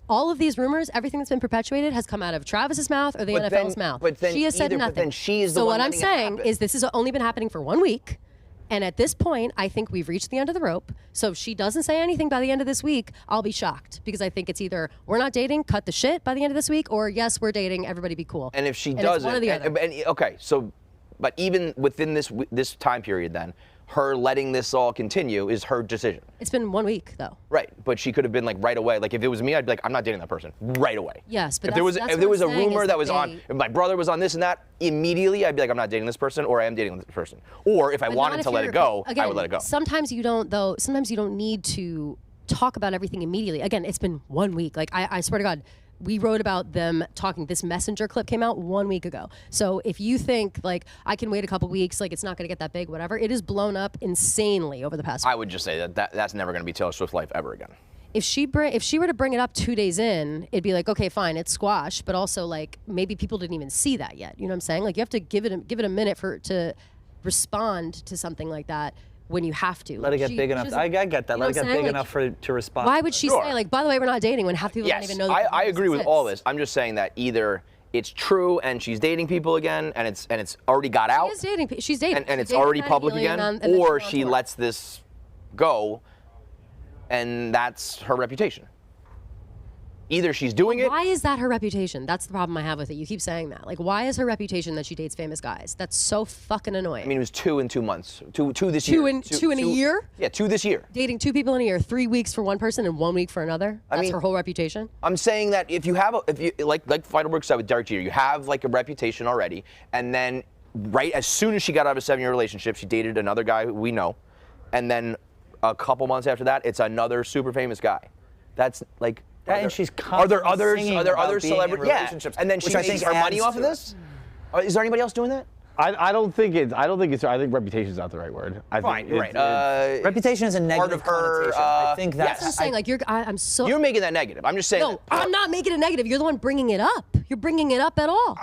All of these rumors, everything that's been perpetuated, has come out of Travis's mouth or the But NFL's then- mouth. but then she has said either- but nothing. then she is the so one what I'm letting it saying happen. is this has only been happening for 1 week. And at this point, I think we've reached the end of the rope. So if she doesn't say anything by the end of this week, I'll be shocked because I think it's either we're not dating, cut the shit by the end of this week, or yes, we're dating, everybody be cool. And if she it's doesn't, one or the other. okay, so, but even within this time period, then her letting this all continue is her decision. It's been 1 week though. Right, but she could have been like right away. Like if it was me, I'd be like, I'm not dating that person right away. Yes, but if there was that's if there what was a I'm saying rumor is that was on, if my brother was on this and that, immediately I'd be like, I'm not dating this person, or I am dating this person. Or if I But wanted not to if let you're- it go, again, I would let it go. Sometimes you don't, though. Sometimes you don't need to talk about everything immediately. Again, it's been 1 week. Like I swear to God, we wrote about them talking. This Messenger clip came out 1 week ago. So if you think like I can wait a couple weeks, like it's not going to get that big, whatever, it is blown up insanely over the past. I would just say that's never going to be Taylor Swift's life ever again. If she were to bring it up 2 days in, it'd be like, okay, fine, it's squash, but also like maybe people didn't even see that yet. You know what I'm saying? Like you have to give it a minute to respond to something like that when you have to. Let it get big enough. I get that. you know Let it what I'm get saying? big Like, enough to respond. Why would she Sure. say like, by the way, we're not dating when half the people don't Yes, even know that I agree with exists? all this. I'm just saying that either it's true and she's dating people again, and it's already got out. She is dating. She's dating. and it's She's dating already Matt public Healy again, and then or she's on she tour. lets this go, and that's her reputation. Either she's doing it. Why is that her reputation? That's the problem I have with it. You keep saying that. Like, why is her reputation that she dates famous guys? That's so fucking annoying. I mean, it was 2 in 2 months. Two this Two year. in- two in a year? Yeah, 2 this year. Dating 2 people in a year, 3 weeks for one person and 1 week for another. That's mean- her whole reputation. I'm saying that if you like Feidelberg said with Derek Jeter, you have like a reputation already, and then right as soon as she got out of a 7-year relationship, she dated another guy who we know, and then a couple months after that, it's another super famous guy. That's like. And she's Are there constantly others? singing Are there about other being in celebrities? Yeah, relationships, and then she which I makes think her money adds off of to it. this. Is there anybody else doing that? I don't think it's. I think reputation is not the right word. I Fine, think right. Reputation is a negative part of her. connotation. I think that's. That's what I'm saying. Like, I'm so. You're making that negative. I'm just saying. No, I'm not making it negative. You're the one bringing it up. You're bringing it up at all.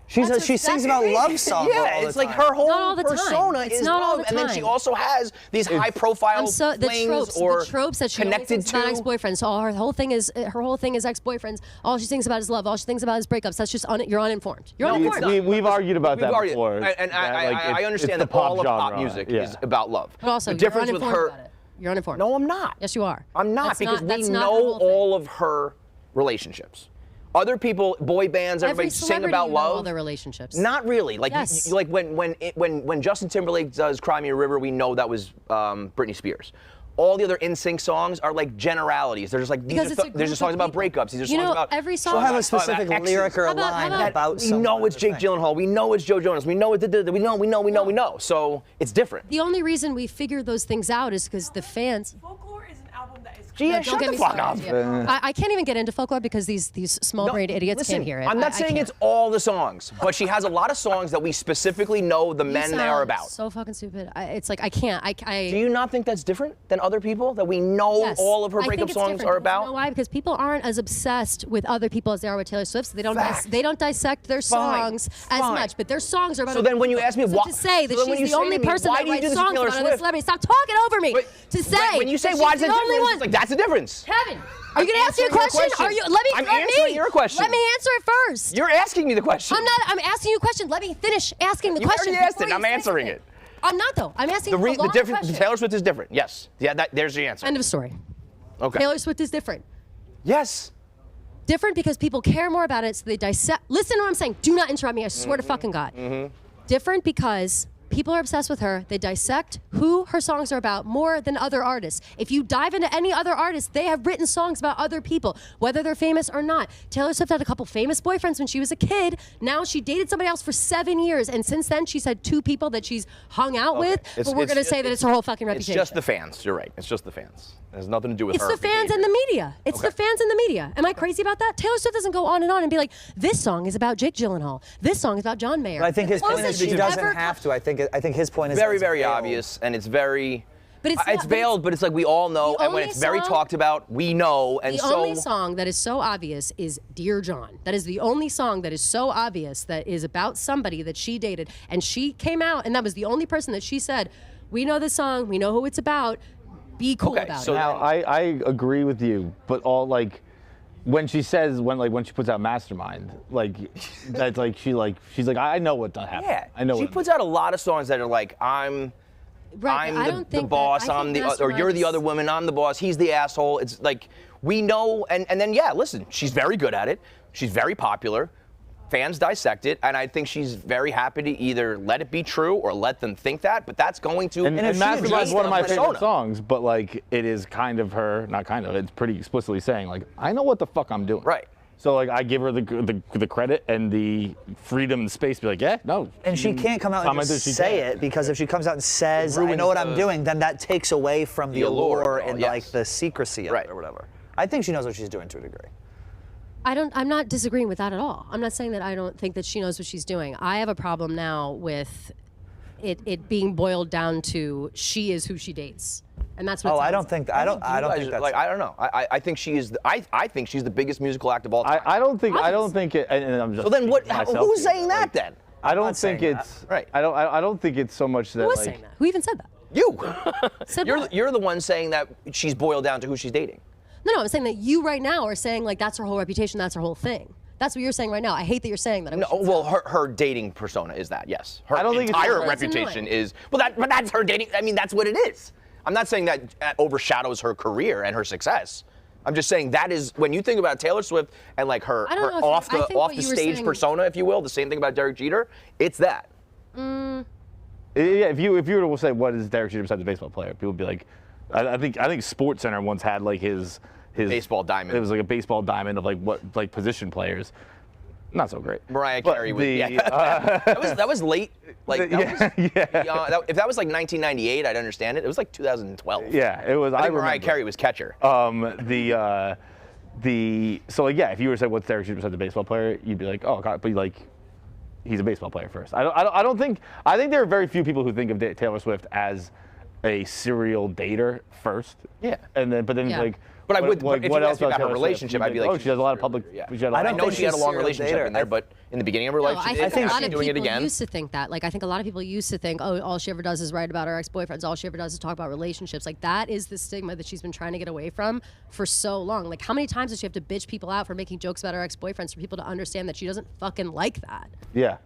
She sings about love songs. Yeah, all it's the like time. her whole Not all the time. persona It's is not all love, the and then she time. also has these high-profile the flings tropes, or the tropes that she only connected thinks about to. ex-boyfriends. So her whole thing is ex-boyfriends. All she thinks about is love. All she thinks about is breakups. That's just you're uninformed. You're No, it's uninformed. not. We've argued about We've that argued, before. and that, I it's understand the that all of pop genre. music Yeah. is about love. But also, the difference you're with uninformed her. about it. You're uninformed. No, I'm not. Yes, you are. I'm not That's because we that's not her know whole thing. all of her relationships. Other people, boy bands, everybody Every sing celebrity about you know all love. their relationships. Not really. Like, Yes. like when Justin Timberlake does "Cry Me a River," we know that was Britney Spears. all the other NSYNC songs are like generalities. They're just like these Because are there's just songs about breakups. These are songs about every song. We'll have a specific lyric or a line about we know it's Jake Gyllenhaal. We know it's Joe Jonas. We know it's we know. So it's different. The only reason we figured those things out is because the fans. Folklore is an album that is. Gia, shut the fuck up. I can't even get into folklore because these small-brained idiots Listen, can't hear it. I'm not saying it's all the songs, but she has a lot of songs that we specifically know the men they are about. So fucking stupid. It's like I can't. Do you not think that's different than other people that we know all of her breakup songs are about? You know why? Because people aren't as obsessed with other people as they are with Taylor Swift. So they don't dissect their songs as much. But their songs are about. So then when you ask me why, to say that she's the only person that writes songs about other celebrities, stop talking over me. To say when you say that why she's is it the only different, one. it's like that's a difference. Kevin, are you going to ask me a question? Are you? I'm answering your question. Let me answer it first. You're asking me the question. I'm not. I'm asking you a question. Let me finish asking the question. You already asked it. I'm answering it. I'm not though. I'm asking the difference. Taylor Swift is different. Yes. Yeah. There's the answer. End of story. Okay. Taylor Swift is different. Yes. Different because people care more about it, so they dissect. Listen to what I'm saying. Do not interrupt me. I swear to fucking God. Different because people are obsessed with her. They dissect who her songs are about more than other artists. If you dive into any other artist, they have written songs about other people, whether they're famous or not. Taylor Swift had a couple famous boyfriends when she was a kid. Now she dated somebody else for 7 years, and since then she's had 2 people that she's hung out with. But we're going to say that it's her whole fucking reputation. It's just the fans. You're right. It's just the fans. It has nothing to do with her. It's the fans and the media. It's the fans and the media. Am I crazy about that? Taylor Swift doesn't go on and be like, this song is about Jake Gyllenhaal. This song is about John Mayer. But I think his point is he doesn't have to. I think his point is very, very obvious, and it's very. But it's veiled, but it's like we all know, and when it's very talked about, we know, and the only song that is so obvious is "Dear John." That is the only song that is so obvious that is about somebody that she dated, and she came out, and that was the only person that she said, "We know this song. We know who it's about. Be cool about it." Now I agree with you, but all like. When she says when she puts out Mastermind, that's she's like I know what happened. Yeah, I know. She puts out a lot of songs that are like I'm the boss. Or you're the other woman. I'm the boss. He's the asshole. It's like we know, and then listen, she's very good at it. She's very popular. Fans dissect it, and I think she's very happy to either let it be true or let them think that. But that's going to. And Mastermind is one of my favorite songs, but it is kind of her, not kind of. It's pretty explicitly saying I know what the fuck I'm doing. Right. So I give her the credit and the freedom and space to be like, no. And she can't come out and just say it, because if she comes out and says, I know what I'm doing, then that takes away from the allure and the secrecy of it or whatever. I think she knows what she's doing to a degree. I'm not disagreeing with that at all. I'm not saying that I don't think that she knows what she's doing. I have a problem now with it being boiled down to she is who she dates. And that's what I don't think that's I don't know. I think she is I think she's the biggest musical act of all time. I don't think it, and I'm just. So then who's saying that then? I don't think it's right. I don't think it's so much that Who was saying that? Who even said that? You. You're the one saying that she's boiled down to who she's dating. No, I'm saying that you right now are saying that's her whole reputation, that's her whole thing. That's what you're saying right now. I hate that you're saying that. No, well, her dating persona is that, yes. Her entire reputation is, but that's her dating. I mean, that's what it is. I'm not saying that overshadows her career and her success. I'm just saying that is, when you think about Taylor Swift and her off the stage persona, if you will, the same thing about Derek Jeter, it's that. Yeah, if you were to say what is Derek Jeter besides a baseball player, people would be like, I think SportsCenter once had his baseball diamond. It was a baseball diamond of position players. Not so great. Mariah Carey was. That was late. If that was 1998, I'd understand it. It was 2012. Yeah, it was. I think Mariah Carey was catcher. If you were to say what's Derek Jeter besides a baseball player, you'd be like, oh God, but he's a baseball player first. I think there are very few people who think of Taylor Swift as a serial dater first. Yeah. But if you asked me about her relationship, I'd be like, oh, she has a lot of public. Yeah. I know she had a long relationship in there, but in the beginning of her life, I think a lot of people used to think that. I think a lot of people used to think, oh, all she ever does is write about her ex-boyfriends. All she ever does is talk about relationships. That is the stigma that she's been trying to get away from for so long. How many times does she have to bitch people out for making jokes about her ex-boyfriends for people to understand that she doesn't fucking like that? Yeah.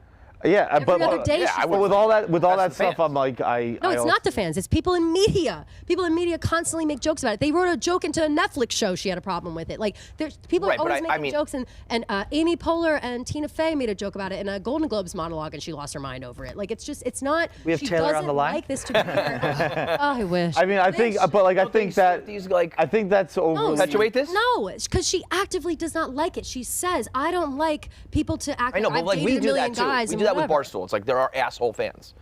Yeah, Every but other day she's with all that That's the stuff, fans. I'm like, No, it's also- not the fans. It's people in media. People in media constantly make jokes about it. They wrote a joke into a Netflix show. She had a problem with it. Like, there's people Right, are but always I making mean- jokes. And Amy Poehler and Tina Fey made a joke about it in a Golden Globes monologue, and she lost her mind over it. Like, it's just, it's not. We have she Taylor on doesn't the line? like this to be here. Oh, I wish. I mean, I think, but like, I think that These like I think that's overly. perpetuate this. No, because she actively does not like it. She says, "I don't like people to act." I know, like but like I've we dated a do million that too. guys We and do that with whatever. Barstool. It's like there are asshole fans,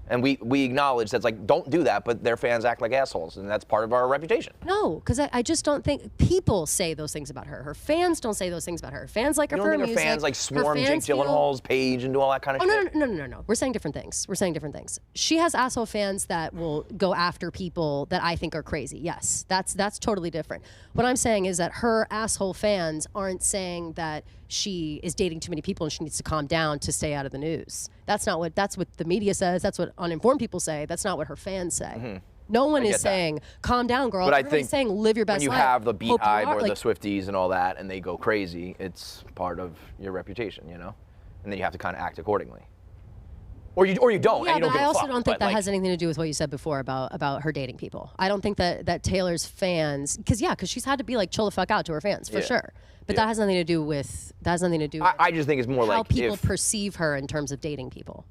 and we acknowledge that's like don't do that, but their fans act like assholes, and that's part of our reputation. No, because I just don't think people say those things about her. Her fans don't say those things about her. Fans like her You for don't her think her music. fans like swarm Jake fans feel- Gyllenhaal's page and do all that kind of Oh shit? no. We're saying different things. We're saying different things. She has asshole fans that will go after people that I think are crazy. Yes, that's totally different. What I'm saying is that her asshole fans aren't saying that she is dating too many people and she needs to calm down to stay out of the news. That's what the media says. That's what uninformed people say. That's not what her fans say. No one I is get that. saying, calm down, girl. But I Everybody's think saying, live your best when you life. have the Hope you Beehive are. or Like, the Swifties and all that, and they go crazy, it's part of your reputation, you know, and then you have to kind of act accordingly. Or you don't, yeah, and you don't but give I a also fuck, don't think but, that like, has anything to do with what you said before about her dating people. I don't think that Taylor's fans, because she's had to be like chill the fuck out to her fans for Yeah. sure. But that has nothing to do with I just think it's more how like people if, perceive her in terms of dating people.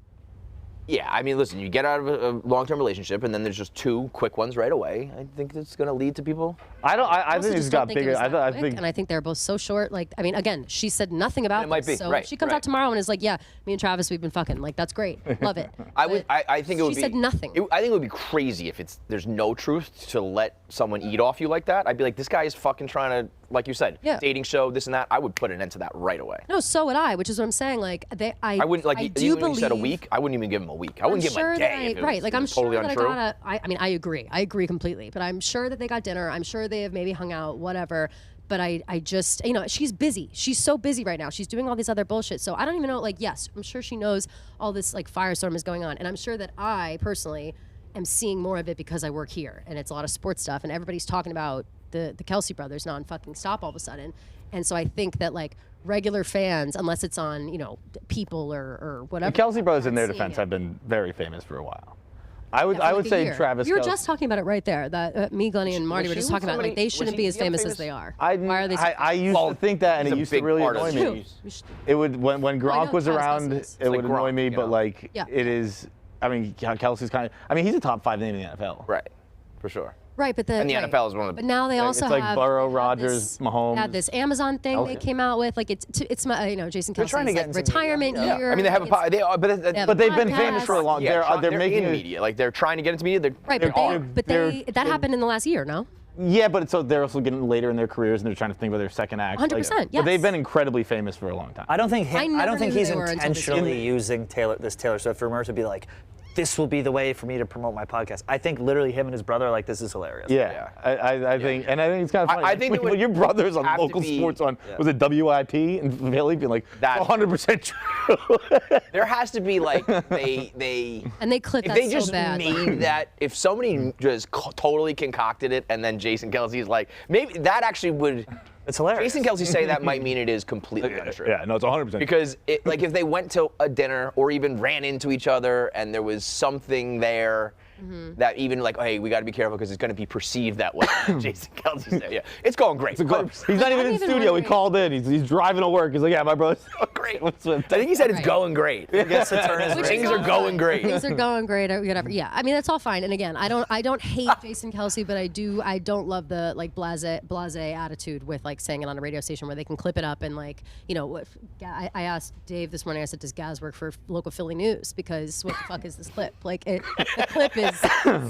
yeah, I mean, listen, you get out of a long-term relationship, and then there's just two quick ones right away. I think it's going to lead to people. I don't. I also think just it's don't got think it bigger. was that I quick, think. and I think they're both so short. Like, I mean, again, she said nothing about It might this, be, so right, if she comes right. out tomorrow and is like, yeah, me and Travis, we've been fucking. Like, that's great, love it. I think it would she be. said nothing. I think it would be crazy if there's no truth to let someone eat off you like that. I'd be like, this guy is fucking trying to, like you said, Yeah. dating show, this and that. I would put an end to that right away. No, so would I, which is what I'm saying. Like, I wouldn't like I even do when you said a believe- week. I wouldn't even give him a week. I wouldn't give him a that day. if it right, was, like it I'm was sure totally that untrue. I mean, I agree completely. But I'm sure that they got dinner. I'm sure they have maybe hung out, whatever. But I just, she's busy. She's so busy right now. She's doing all this other bullshit. So I don't even know. Like, yes, I'm sure she knows all this like firestorm is going on, and I'm sure that I personally am seeing more of it because I work here, and it's a lot of sports stuff, and everybody's talking about the Kelce brothers non-fucking stop all of a sudden. And so I think that like regular fans, unless it's on, People or The whatever. Kelce brothers, in their aren't seeing defense, it. have been very famous for a while. I would. Yeah, for I like would a say year. Travis. You were Kelce- just talking about it right there. That me, Glennie, and Marty were she just with talking about like they somebody- shouldn't was be he as famous famous? as they are. I used to think that, and he's it a used to big really part of annoy this. me. It would when Gronk was Travis around, Kelce is. it would like annoy Gronk, me. you But know? like Yeah. it is. I mean, Kelsey's kind of. I mean, he's a top 5 name in the NFL. Right, for sure. Right, but And the right. NFL is one of the. But now they Like, also it's like have Burrow, they have Rodgers, this- Mahomes. They had this Amazon thing they came out with. Like it's my Jason They're trying Kelce's to like get into media. retirement Yeah. year. I mean, they have like, a. They are, but have But they've been podcast. famous for a long. yeah, They're making in it. media. Like they're trying to get into media. Right, that happened in the last year, no? Yeah, but so they're also getting later in their careers, and they're trying to think about their second act. 100%, But yes. they've been incredibly famous for a long time. I don't think I never knew he's they were until this year. intentionally using this Taylor Swift rumor to be like, this will be the way for me to promote my podcast. I think literally him and his brother are like, this is hilarious. Yeah, I think, and I think it's kind of funny. I think when, it would when your brother's on have to local be- sports on was it WIP in Philly, being like That's 100% true. There has to be like they. And they clip If that they so just bad. made that, if somebody just totally concocted it, and then Jason Kelce's like, maybe that actually would. It's hilarious. Jason Kelce say that might mean it is completely untrue. Yeah, no, it's 100%. Because like if they went to a dinner or even ran into each other and there was something there that even like, hey, we got to be careful because it's going to be perceived that way. Jason Kelce said, yeah, it's going great. He's not even in even studio. He wondering- called in. He's driving to work. He's like, yeah, my brother's Great. I think he said it's Right. going great. Which is Things all are going fine. great. Things are going great or whatever. Yeah, I mean that's all fine. And again, I don't hate Jason Kelce, but I don't love the like blase attitude with like saying it on a radio station where they can clip it up and like I asked Dave this morning. I said, does Gaz work for local Philly news? Because what the fuck is this clip? Like the clip is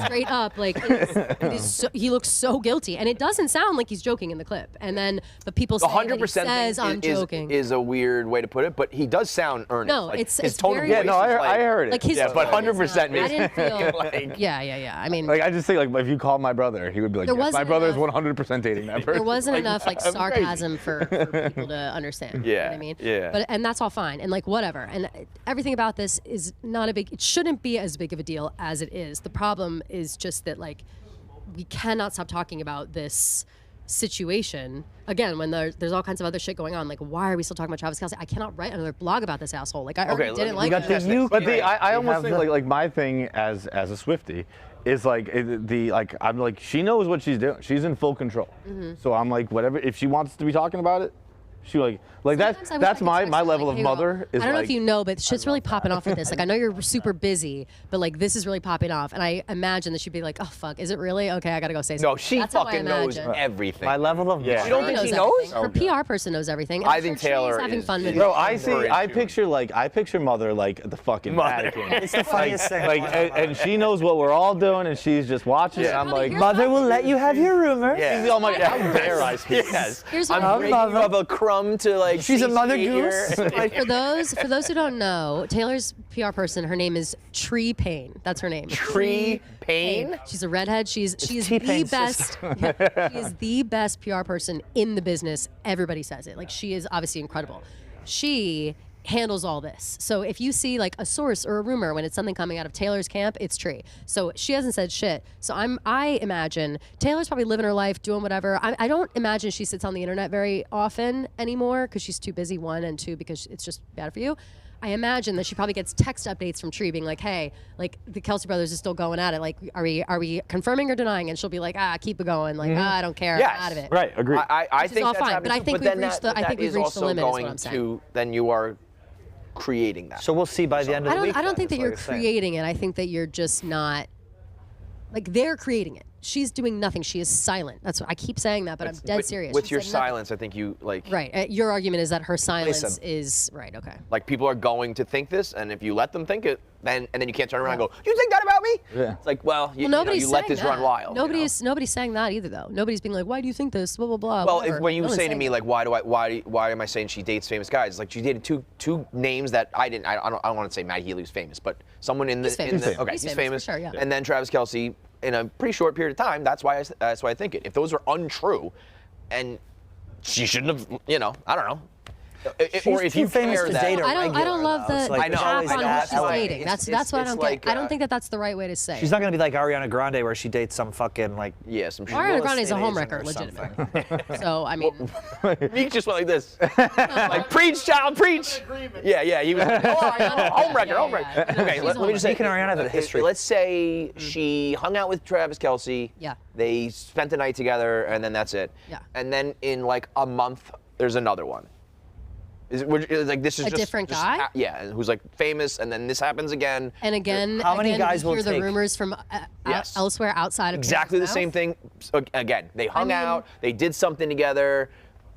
straight up like it is he looks so guilty, and it doesn't sound like he's joking in the clip. And then but people say that he 100% says I'm joking. is a weird way to put it, but he does sound earnest. No, like, it's his tone very- of Yeah, voice no, is I heard it. Like his yeah, but tone is 100% not- I makes didn't feel. like, Yeah. I mean, Like I just think like if you called my brother, he would be like, There yes, my wasn't brother is enough- 100% dating that person. there wasn't enough like I'm crazy. sarcasm for people to understand. You know what I mean? yeah. But and that's all fine and like whatever. And everything about this is not a big. It shouldn't be as big of a deal as it is. The problem is just that like we cannot stop talking about this situation, again, when there's all kinds of other shit going on, like, why are we still talking about Travis Kelce? I cannot write another blog about this asshole. Like, I already didn't like it. But I almost think like my thing as a Swiftie is like I'm like, she knows what she's doing. She's in full control. So I'm like, whatever, if she wants to be talking about it, she that's my level of mother. Is I don't know like, if you know, but shit's really popping off with this. Like, I know you're super busy, but like this is really popping off. And I imagine that she'd be like, oh fuck, is it really? Okay, I gotta go say something. No, she fucking knows everything. My level of You don't think she knows? Her PR person knows everything. I think Taylor having is. fun with Bro, it. I picture mother like the fucking Vatican. It's the funniest thing. Like, and she knows what we're all doing, and she's just watching it. I'm like, mother will let you have your rumor. She's all like, how dare I speak? Yes. Here's what I'm breaking you of a crumb to like. She's a mother goose. For those who don't know, Taylor's PR person, her name is Tree Payne. That's her name. Tree Payne? She's a redhead. She's the T-Pain's best. She is the best PR person in the business. Everybody says it. Like, she is obviously incredible. She handles all this. So if you see like a source or a rumor when it's something coming out of Taylor's camp, it's Tree. So she hasn't said shit. So I imagine Taylor's probably living her life, doing whatever. I don't imagine she sits on the internet very often anymore because she's too busy, one, and two, because it's just bad for you. I imagine that she probably gets text updates from Tree being like, hey, like the Kelce brothers is still going at it. Like, are we confirming or denying? And she'll be like, keep it going. Like, I don't care. Yes. I'm out of it. Right, agree. I think all that's fine, happening but I too, think but we've then reached that- the- I think that we've is reached the also limit, is what going I'm saying. to- Then you are creating that. So we'll see by the end of the week. I don't think that then, you're is what creating it. I think that you're just not, like, they're creating it. She's doing nothing. She is silent. That's what I keep saying that, but I'm dead serious. With She your said nothing. silence, I think you like. Right. Your argument is that her silence Listen. is right. Okay. Like, people are going to think this, and if you let them think it, then you can't turn around and go, "You think that about me?" Yeah. It's like, well, you nobody's let saying this that. run wild. Nobody's saying that either, though. Nobody's being like, "Why do you think this?" Blah blah blah. Well, whatever. when you No one's say to saying me that. like, why am I saying she dates famous guys? It's like she dated two names that I didn't. I don't want to say Matt Healy's famous, but someone in the He's famous. okay, He's he's famous, famous. for sure, yeah. And then Travis Kelce in a pretty short period of time. That's why I think it. If those were untrue, and she shouldn't have, I don't know. Or if you famous care to that, date her I don't love the like, cap on who she's why. dating. That's what I don't get. like, I don't think that that's the right way to say. She's not going to be like Ariana Grande where she dates some fucking like. Yeah, some shit. Ariana Grande is a estate agent homewrecker, or legitimate. So I mean, Meek just went like this, like preach, child, preach. Yeah, he was homewrecker. Okay, let me just say, Meek and Ariana have a history. Let's say she hung out with Travis Kelce. Yeah. They spent the night together, and then that's it. Yeah. And then in like a month, there's another one. Like this is A just different just guy? Yeah, and who's like famous, and then this happens again. and again, How many guys we will hear the take- rumors from Yes. elsewhere outside of Exactly the Taylor's same mouth. thing. So, again, they hung mean- out, they did something together.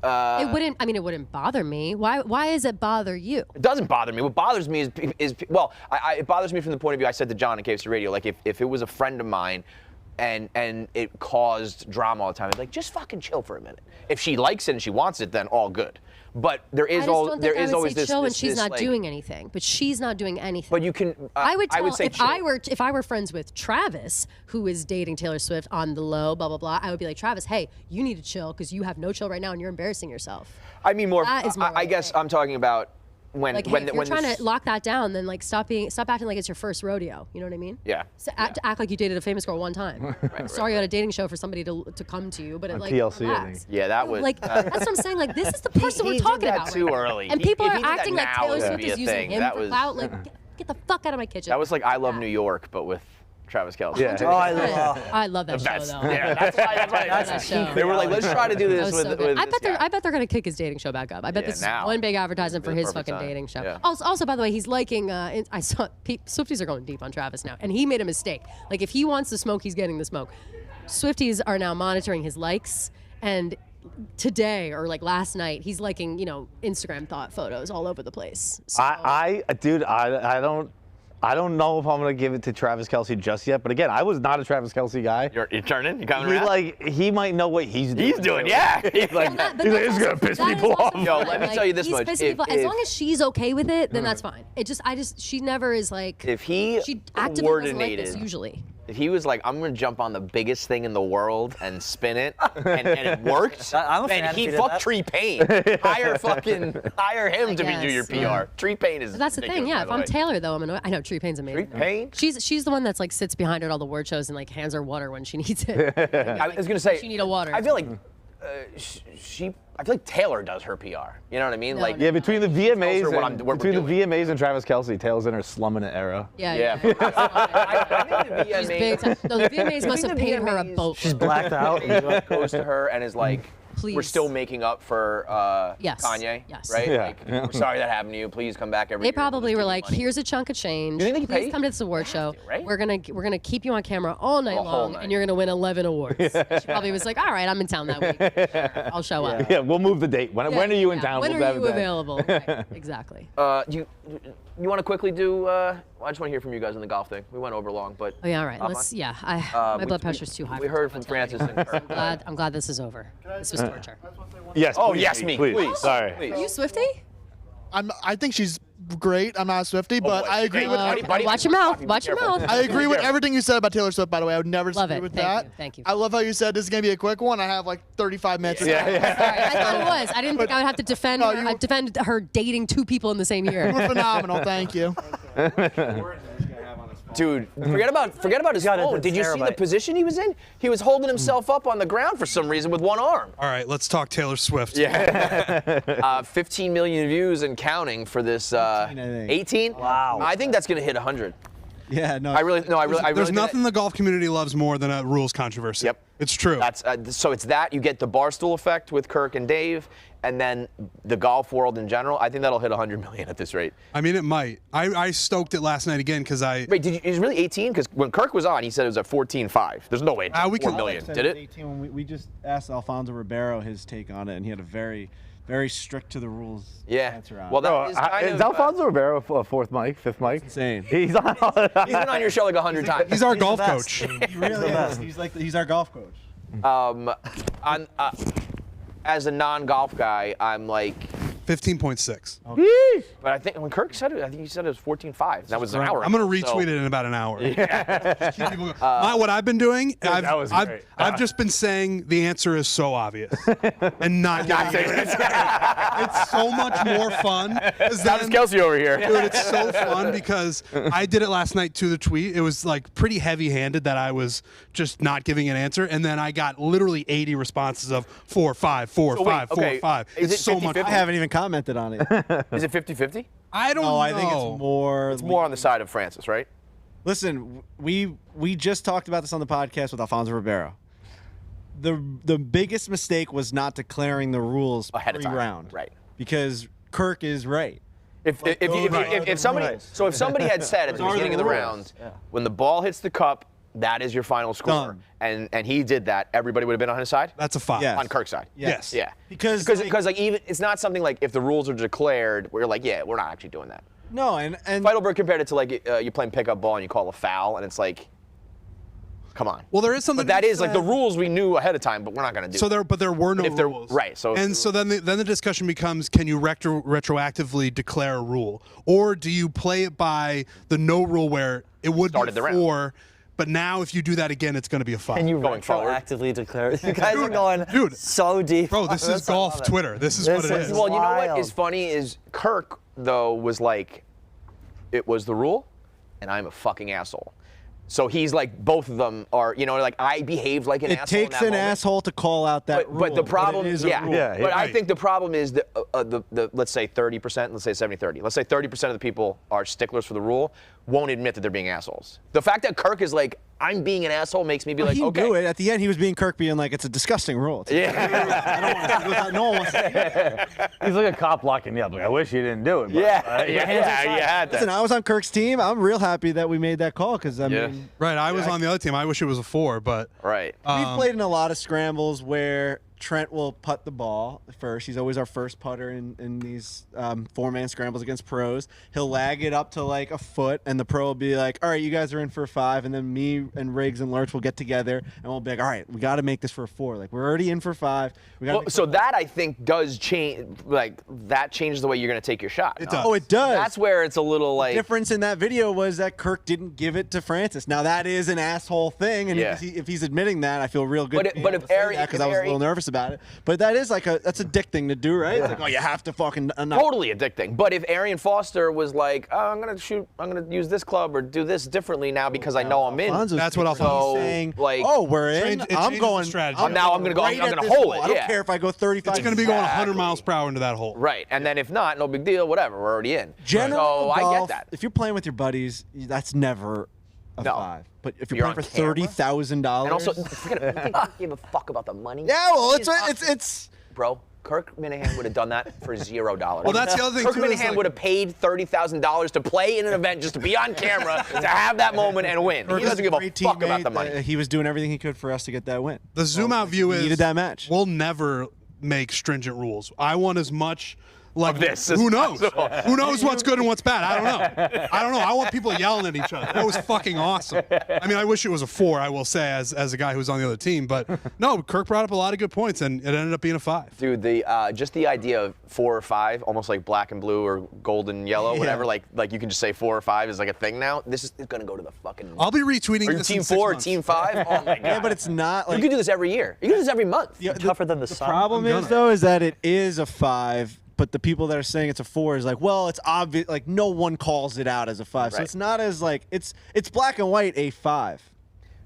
It wouldn't. I mean, it wouldn't bother me. Why does it bother you? It doesn't bother me. What bothers me is it bothers me from the point of view I said to John in KFC Radio, like if it was a friend of mine and it caused drama all the time, I'd be like, just fucking chill for a minute. If she likes it and she wants it, then all good. But there is always this. Chill when she's this, not like, doing anything. But she's not doing anything. But you can. I would tell, say if chill. I were friends with Travis, who is dating Taylor Swift on the low, blah blah blah. I would be like, Travis, hey, you need to chill because you have no chill right now and you're embarrassing yourself. I mean more. That is more I guess I'm talking about when Like, when hey, if when you're trying this- to lock that down, then like stop acting like it's your first rodeo. You know what I mean? Yeah. So act like you dated a famous girl one time. Sorry, you had a dating show for somebody to come to you, but it like TLC, I relax. think. Yeah, that was Like that's what I'm saying. Like this is the person he we're did talking that about. too right now. early. And He- people if are he did that acting like now, Taylor it would Swift be a is using thing. him That for was- clout. Like get the fuck out of my kitchen. That was like I Love New York, but with Travis Kelce. Yeah. Oh, I love that The show best. though. Yeah, that's why. That's that show. They were like, let's try to do That this was with. so good. with I this guy. bet they're gonna kick his dating show back up. I bet Yeah, this is now. one big advertisement for The his perfect fucking time. dating show. Yeah. Also, by the way, he's liking. I saw Swifties are going deep on Travis now, and he made a mistake. Like if he wants the smoke, he's getting the smoke. Swifties are now monitoring his likes, and today or like last night, he's liking Instagram thought photos all over the place. So, Dude, I don't know if I'm gonna give it to Travis Kelce just yet, but again, I was not a Travis Kelce guy. You're turning. You're coming around. He might know what he's doing. He's doing, yeah. He's like, it's gonna piss people off. Yo, let me tell you this much. He's pissing people. As If- long as she's okay with it, then that's fine. She never is like. If he she actively doesn't like this coordinated- usually. If he was like, I'm gonna jump on the biggest thing in the world and spin it, and it worked, I'm a then fan if he he did fuck that. Tree Payne. hire him to be do your guess, yeah. PR. Tree Payne is. But that's the thing, ridiculous, yeah. by If the I'm way. Taylor, though, I'm annoyed. I know Tree Payne's amazing. Tree Payne? She's the one that's like sits behind her at all the word shows and like hands her water when she needs it. I was gonna say. She need a water. I feel like I feel like Taylor does her PR. You know what I mean? Yeah, between the VMAs what we're between the doing. VMAs and Travis Kelce, Taylor's in her slumming it era. Yeah. I think the She's big time. No, the VMAs must have paid her a boat. She's blacked out. Goes to her and is like, we're still making up for Kanye, Yes. right? Yeah. Like, we're sorry that happened to you. Please come back every They year. probably were like, "Here's a chunk of change. You think he Please paid? come to this award show. right? We're gonna keep you on camera all night The whole long, night. and you're gonna win 11 awards." She probably was like, "All right, I'm in town that week. Sure, I'll show up." Yeah, we'll move the date. When are you in town? When We'll are have you it then. available? Right, exactly. You want to quickly do? I just want to hear from you guys on the golf thing. We went over long, but Oh yeah, all right. Let's. Yeah, my blood pressure's too high. We heard from Francis and Kirk. I'm glad this is over. This was torture. Yes. Oh please, yes, please. Sorry. Are you Swiftie? I think she's great. I'm not a Swiftie, but boy, I she's agree great. with. Watch your mouth. Watch your careful. mouth. I agree with everything you said about Taylor Swift. By the way, I would never Love disagree it. with Thank that. you. Thank you. I love how you said this is gonna be a quick one. I have like 35 minutes. Sorry, I thought it was. I didn't think I would have to defend No, her. Defend her dating two people in the same year. You were phenomenal. Thank you. Dude, forget about his phone. Did you see the position he was in? He was holding himself up on the ground for some reason with one arm. All right, let's talk Taylor Swift. Yeah. 15 million views and counting for this. 18? Wow. I think that's gonna hit 100. Yeah, no. I really There's think nothing the golf community loves more than a rules controversy. Yep. It's true. That's so it's that you get the Barstool effect with Kirk and Dave, and then the golf world in general. I think that'll hit 100 million at this rate. I mean, it might. I stoked it last night again because I. Wait, is it really 18? Because when Kirk was on, he said it was at 14.5. There's no way it's 4 million. Did it? 18 when we just asked Alfonso Ribeiro his take on it, and he had a very, very strict to the rules answer on it. Well, that is kind is of, Alfonso Ribeiro a fourth mic, fifth mic? Insane. He's on. He's been on your show like 100 times. He's our golf coach. He really is. He's our golf coach. As a non-golf guy, I'm like 15.6. But I think when Kirk said it, I think he said it was 14.5. That was an hour. I'm going to ago, retweet so. it in about an hour. Yeah. What I've been doing, that was great. I've just been saying the answer is so obvious and not getting it. It's so much more fun. Travis Kelce over here. Dude, it's so fun because I did it last night to the tweet. It was like pretty heavy-handed that I was just not giving an answer, and then I got literally 80 responses of 4, 5, 4, 5, 4, 5. Is It's it so much 50-50? I haven't even commented on it. Is it 50-50? I don't know. No, I think it's more. It's more on the side of Francis, right? Listen, we just talked about this on the podcast with Alfonso Ribeiro. The biggest mistake was not declaring the rules Ahead of time. pre-round, Right. Because Kirk is right. If somebody had said at the beginning of the round, when the ball hits the cup, that is your final score, and he did that, everybody would have been on his side. That's a 5 on Kirk's side. Yes. Yeah. Because like even it's not something like if the rules are declared, we're like, yeah, we're not actually doing that. No, and Feidelberg compared it to like you're playing pickup ball and you call a foul, and it's like, come on. Well, there is something. But that to be is like the said. rules we knew ahead of time, but we're not going to do. So but there were no rules. Right. So then the discussion becomes: can you retroactively declare a rule, or do you play it by the no rule where it would Started be the 4, but now if you do that again, it's going to be a 5. Can you Going forward. retroactively declare it? You guys are going so deep. Bro, this is golf Twitter. This is what it is. Well, you know what is funny is Kirk though was like, it was the rule, and I'm a fucking asshole. So he's like, both of them are, like I behaved like an it asshole. takes in that an moment. asshole to call out that rule. But the problem it is a rule. But I think the problem is that the let's say 30%, let's say 70-30. Let's say 30% of the people are sticklers for the rule, won't admit that they're being assholes. The fact that Kirk is like, I'm being an asshole makes me be like, he okay. knew it. At the end, he was being Kirk, being like, it's a disgusting rule. No one wants to. He's like a cop locking me up. Like, I wish you didn't do it. But, yeah. Listen, I was on Kirk's team. I'm real happy that we made that call because I mean, Right, I was on the other team. I wish it was a 4, but right. We've played in a lot of scrambles where Trent will putt the ball first. He's always our first putter in these 4-man scrambles against pros. He'll lag it up to like a foot, and the pro will be like, all right, you guys are in for a 5. And then me and Riggs and Lurch will get together, and we'll be like, all right, we got to make this for a 4. Like, we're already in for 5. So that, I think, does change. Like, that changes the way you're going to take your shot. It does. Oh, it does. That's where it's a little like. The difference in that video was that Kirk didn't give it to Francis. Now, that is an asshole thing, and if he's admitting that, I feel real good. But if Ari, because I was a little nervous nervous about it. But that's a dick thing to do, right? It's like, oh, you have to fucking Totally a dick thing. But if Arian Foster was like, oh, I'm gonna use this club or do this differently now because I know I'm in. That's what Alfonso's saying. Like, oh, we're in. I'm going. Strategy. I'm gonna go. I'm gonna hold it. I don't care if I go 35. It's going to be going 100 miles per hour into that hole. Right, and then if not, no big deal. Whatever, we're already in. General so golf, I get that. If you're playing with your buddies, that's never a 5. But if you're playing for $30,000, and also, forget it, you don't give a fuck about the money. Yeah, well, it's. Bro, Kirk Minihane would have done that for $0. Well, that's the other thing, Kirk too, is Minihane would have paid $30,000 to play in an event just to be on camera, to have that moment and win. He doesn't give a fuck about the money. He was doing everything he could for us to get that win. The zoom out view is needed that match. We'll never make stringent rules. I want as much. Like this, who knows? Who knows what's good and what's bad? I don't know. I want people yelling at each other. That was fucking awesome. I mean, I wish it was a 4. I will say, as a guy who's on the other team. But no, Kirk brought up a lot of good points, and it ended up being a 5. Dude, just the idea of 4 or 5, almost like black and blue or gold and yellow, whatever. Like you can just say 4 or 5 is like a thing now. This is gonna go to the fucking. I'll be retweeting. Are you this team in 6 4 or months. team 5? Oh my god. Yeah, but it's not like you can do this every year. You can do this every month. Yeah, tougher than the sun. Problem is though is that it is a 5. But the people that are saying it's a 4 is like, well, it's obvious. Like no one calls it out as a 5, so it's not as like it's black and white a 5,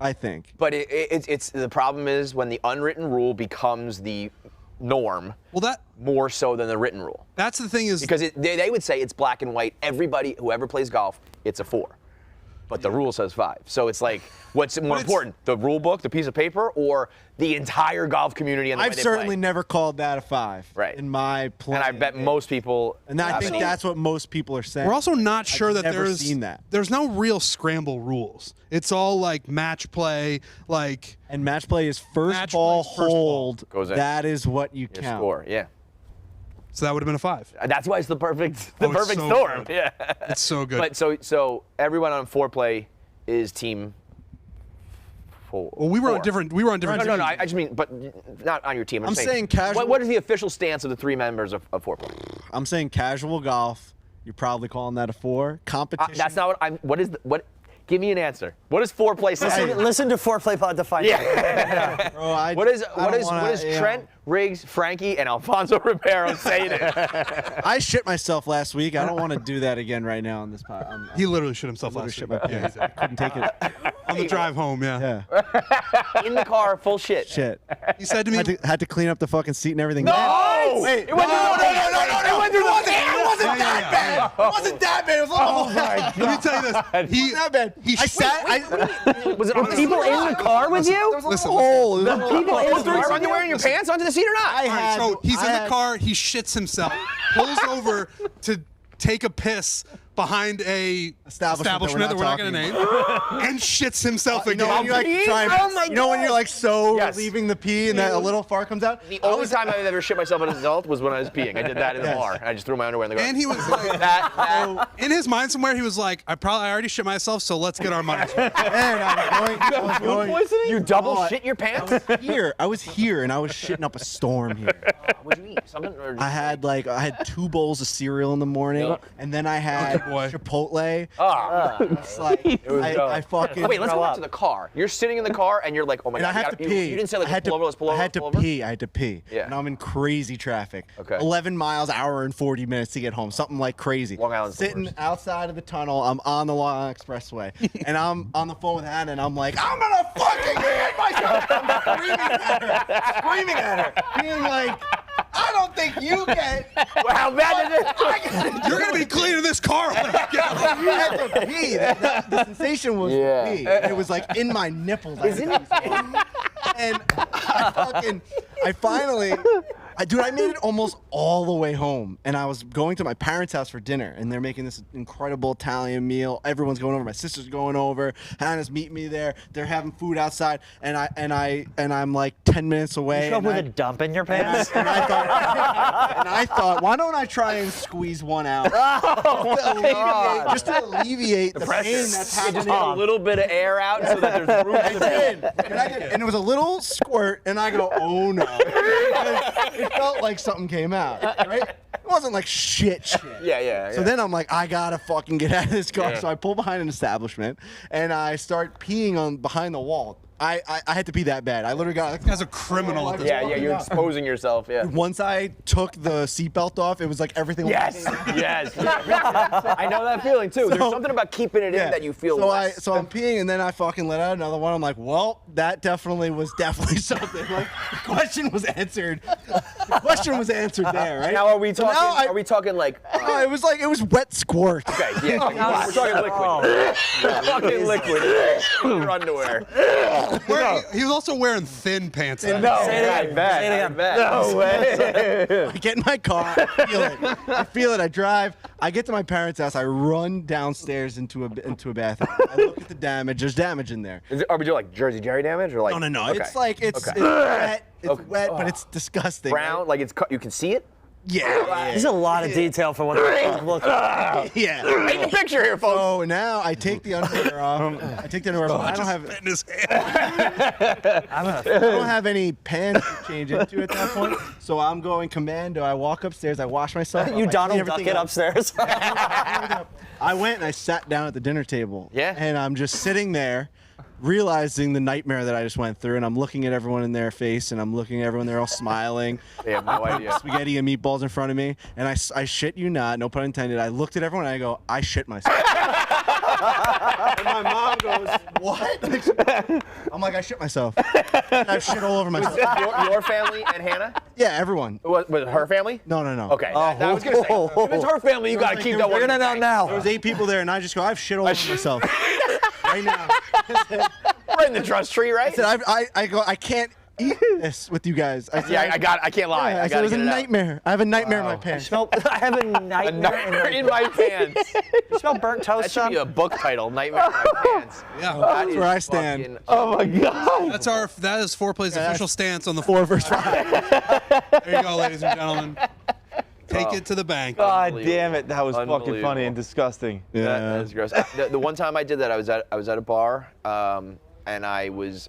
I think. But it's the problem is when the unwritten rule becomes the norm. Well, that more so than the written rule. That's the thing is because they would say it's black and white. Everybody, whoever plays golf, it's a 4. But the rule says 5. So it's like, what's more important, the rule book, the piece of paper, or the entire golf community and the way I've they certainly play? never called that a 5 in my play. And I bet most people. And I think that's what most people are saying. We're also not sure that never there's seen that. There's no real scramble rules. It's all like match play, and match play is first ball hold. Goes in. That is what you Your count. score, yeah. So that would have been a 5. That's why it's the perfect it's so storm. good. Yeah. It's so good. But so everyone on 4play is team 4. Well, we were on different. We were on different. No. I just mean, but not on your team. I'm saying casual. What is the official stance of the 3 members of 4play? I'm saying casual golf. You're probably calling that a 4. Competition. That's not what I'm. What is what? Give me an answer. What is 4play say? Listen to 4Play Pod to find out. Bro, what is Trent, Riggs, Frankie, and Alfonso Ribeiro saying it? I shit myself last week. I don't want to do that again right now on this pod. He literally shit himself last week. Yeah, I couldn't take it. On the drive home, yeah. In the car, full shit. Shit. He said to me, had to clean up the fucking seat and everything. No! Wait. It went through the fan. It wasn't that bad. It wasn't that bad. It was oh my God. Let me tell you this. He not bad. Was it on the people in the car with you? Listen. The people in the Your car. underwear in your pants onto the seat or not? So he's in the car. He shits himself. Pulls over to take a piss behind a establishment that we're not going to name, and shits himself again. When you when you're like leaving the pee and that a little fart comes out? The only time I've ever shit myself as an adult was when I was peeing. I did that in the bar. I just threw my underwear in the car. And he was like, in his mind somewhere, he was like, I already shit myself, so let's get our money. You double shit your pants? I was here and I was shitting up a storm here. What'd you eat? Something? I had 2 bowls of cereal in the morning, and then I had Chipotle. It's like I fucking. Oh, wait, let's go back to the car. You're sitting in the car and you're like, oh my and God. I have to pee. You didn't say let's pull over, let's pull over. I had to pee. I had to pee. Yeah. And I'm in crazy traffic. Okay. 11 miles, hour and 40 minutes to get home. Something like crazy. Long Island's the sitting worst. outside of the tunnel. I'm on the Long Island Expressway, and I'm on the phone with Hannah, and I'm like, I'm gonna fucking hit myself. I'm screaming at her, being like, I don't think you get. Well, how bad is it? You're going to be cleaning this car. You had to pee. The sensation was pee. It was like in my nipples. And I finally, I made it almost all the way home. And I was going to my parents' house for dinner, and they're making this incredible Italian meal. Everyone's going over. My sister's going over. Hannah's meeting me there. They're having food outside, and I'm like 10 minutes away. You show up with a dump in your pants? And I thought, why don't I try and squeeze one out? Just to alleviate the pain that's happening. Just get a little bit of air out so that there's room for the pain. And it was a little squirt, and I go, oh no. It felt like something came out, right? It wasn't like shit. Yeah. So then I'm like, I gotta fucking get out of this car. Yeah. So I pull behind an establishment, and I start peeing on behind the wall. I had to pee that bad. I literally got as a criminal. At this Yeah, point. you're exposing yourself. Yeah. Once I took the seatbelt off, it was like everything. Yes. I know that feeling too. There's something about keeping it in that you feel. So I'm peeing, and then I fucking let out another one. I'm like, well, that definitely was something. Like, the question was answered. The question was answered there, right? Now are we So talking? now Are we talking like? it was wet squirt. Okay, yeah. We're talking liquid. We're talking liquid. In your underwear. He was also wearing thin pants. No, I bet. No way. I get in my car. I feel it. I drive. I get to my parents' house. I run downstairs into a bathroom. I look at the damage. There's damage in there. Are we doing like Jersey Jerry damage or like? No. Okay. It's like it's wet. It's wet, but it's disgusting. Brown, like it's you can see it. Yeah. There's a lot of detail for what the look. Yeah. Paint the picture here, folks. So now I take the underwear off. I take the underwear off. I don't have. In his hand. I don't have any pants to change into at that point. So I'm going commando. I walk upstairs. I wash myself. You Donald Duck it upstairs. I went and I sat down at the dinner table. Yeah. And I'm just sitting there, realizing the nightmare that I just went through, and I'm looking at everyone in their face, and I'm looking at everyone, they're all smiling. They have no idea. Spaghetti and meatballs in front of me, and I shit you not, no pun intended, I looked at everyone and I go, I shit myself. And my mom goes, what? I'm like, I shit myself. I have shit all over myself. Your family and Hannah? Yeah, everyone. Was it her family? No. Okay. I was gonna say, if it's her family, you gotta keep that one. We're gonna know now. There was 8 people there, and I just go, I have shit all over myself. Right now. We're in the trust tree, right? I said, I go, I can't eat this with you guys. I said, I can't lie. Yeah, I said it was a nightmare. I have a nightmare in my pants. I have a nightmare in my pants. You smell burnt toast, That should be a book title, Nightmare in My Pants. Yeah. That's where I stand. Oh my God. That is Foreplay's official stance on the 4 verse 5. There you go, ladies and gentlemen. Take it to the bank. God damn it, that was fucking funny and disgusting. Yeah. That is gross. The one time I did that, I was at a bar, and I was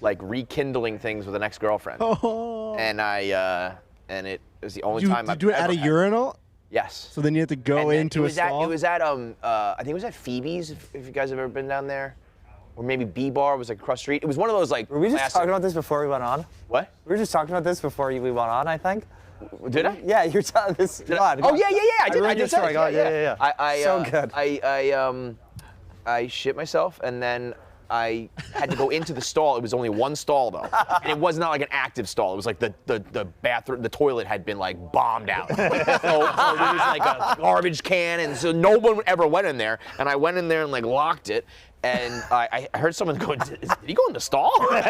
like rekindling things with an ex-girlfriend. Oh. And it was the only Did time you I've do it at a ever- urinal? Yes. So then you have to go And then into a stall? It was at I think it was at Phoebe's, if you guys have ever been down there. Or maybe B-Bar was like across the street. It was one of those like Were we just classic- talking about this before we went on? What? We were just talking about this before we went on, I think. Did I? Yeah, you're telling this. God, Oh yeah. I did. really I did just say saw it. yeah. So good. I shit myself, and then I had to go into the stall. It was only one stall though, and it was not like an active stall. It was like the bathroom, the toilet had been like bombed out. so there was like a garbage can, and so no one ever went in there. And I went in there and like locked it, and I heard someone go, "Did he go in the stall?" And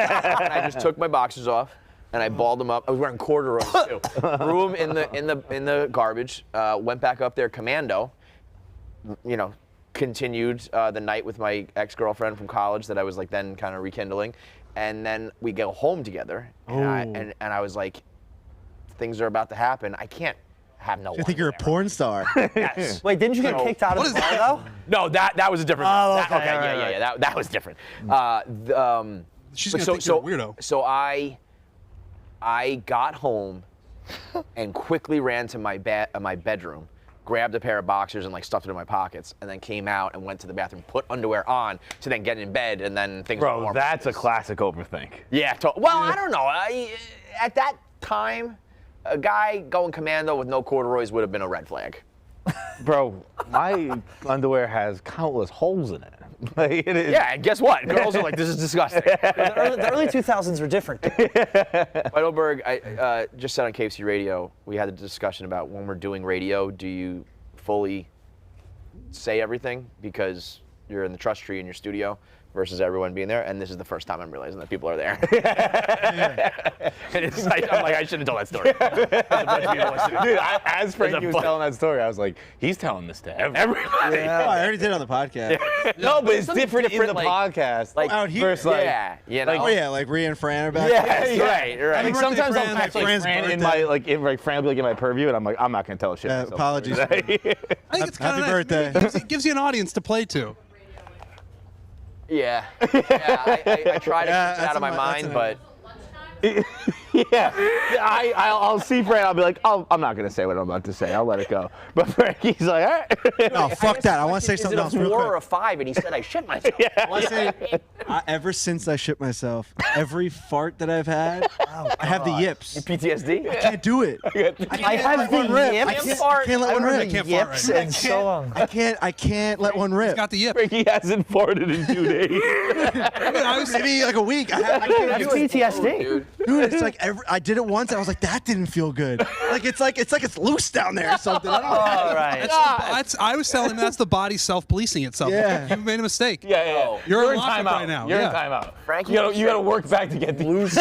I just took my boxers off. And I balled them up. I was wearing corduroys too. Threw them in the garbage. Went back up there commando. Continued the night with my ex-girlfriend from college that I was like then kind of rekindling, and then we go home together. And I was like, things are about to happen. I can't have no. I think you're a porn star. Yes. Wait, didn't you get kicked out of the bar though? No, that was a different. Oh, okay. Yeah. That was different. She's gonna think you're a weirdo. So I got home and quickly ran to my bedroom, grabbed a pair of boxers and like stuffed it in my pockets, and then came out and went to the bathroom, put underwear on to then get in bed, and then things were Bro, warm. that's a classic overthink. Yeah. I don't know. At that time, a guy going commando with no corduroys would have been a red flag. Bro, my underwear has countless holes in it. Like, it is. Yeah, and guess what? Girls are like, this is disgusting. The early 2000s were different. Heidelberg, I just said on KFC Radio, we had a discussion about when we're doing radio, do you fully say everything because you're in the trust tree in your studio versus everyone being there? And this is the first time I'm realizing that people are there. And it's like, I'm like, I shouldn't tell that story. There's a bunch of people listening. Dude, as Frankie was telling that story, I was like, he's telling this to everybody. Yeah. Oh, I already did it on the podcast. No, but it's Something different in the like- podcast. Like out here. Versus, like, yeah, Oh yeah, like Rhea and Fran are back. Yes, there. right. Like birthday, sometimes Fran. I'll Happy catch like Fran's Fran in birthday. my Fran will be like in my purview, and I'm like, I'm not gonna tell shit. myself. Apologies. I think it's kind Happy of birthday. It gives you an audience to play to. Yeah. I try to keep it out of my that's mind, an- but Yeah, I'll see Fran. I'll be like, I'm not gonna say what I'm about to say. I'll let it go. But Frankie's like, all right. No, fuck that. I want to say something else Is it a real 4 quick. or a 5? And he said I shit myself. I want to say, ever since I shit myself, every fart that I've had, I have the yips. PTSD? I can't do it. I have the yips. I can't let one rip. Yips and so on. I can't let one rip. Got the yip. Frankie hasn't farted in 2 days. Maybe like a week. I can't That's do it. PTSD. Dude, it's like I did it once. I was like, that didn't feel good. Like it's it's loose down there or something. I don't know. All right. I was telling him that's the body self-policing itself. Yeah. You made a mistake. Yeah. You're in in lockup timeout right now. You're Yeah. in timeout. Frankie, you gotta work back to get the loose.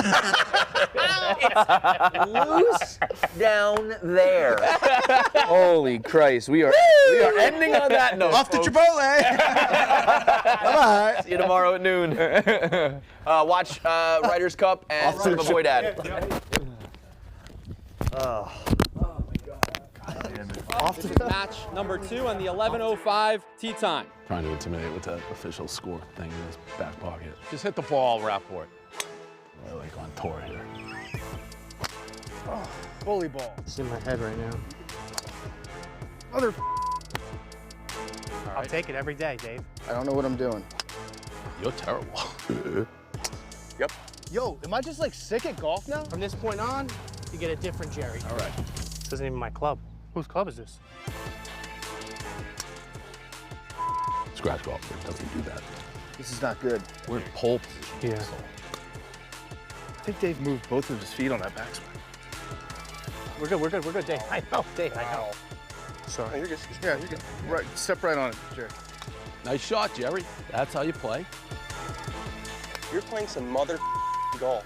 loose down there. Holy Christ. We are ending on that note. Off to Chipotle. Bye-bye. See you tomorrow at noon. Watch Ryder's Cup and Son of a Boy Dad. Match number 2 on the 11:05 tee time. Trying to intimidate with that official score thing in his back pocket. Just hit the ball, Rapport. We're like on tour here. Bully ball. It's in my head right now. Mother. I'll take it every day, Dave. I don't know what I'm doing. You're terrible. Yep. Yo, am I just like sick at golf now? From this point on, you get a different Jerry. All right. This isn't even my club. Whose club is this? Scratch golfer doesn't do that. This is not good. We're in pole position. Yeah. I think Dave moved both of his feet on that backswing. We're good, Dave. I know, Dave, I know. Sorry. Oh, you're good. Yeah, you're good. Right, step right on it, Jerry. Nice shot, Jerry. That's how you play. You're playing some mother golf.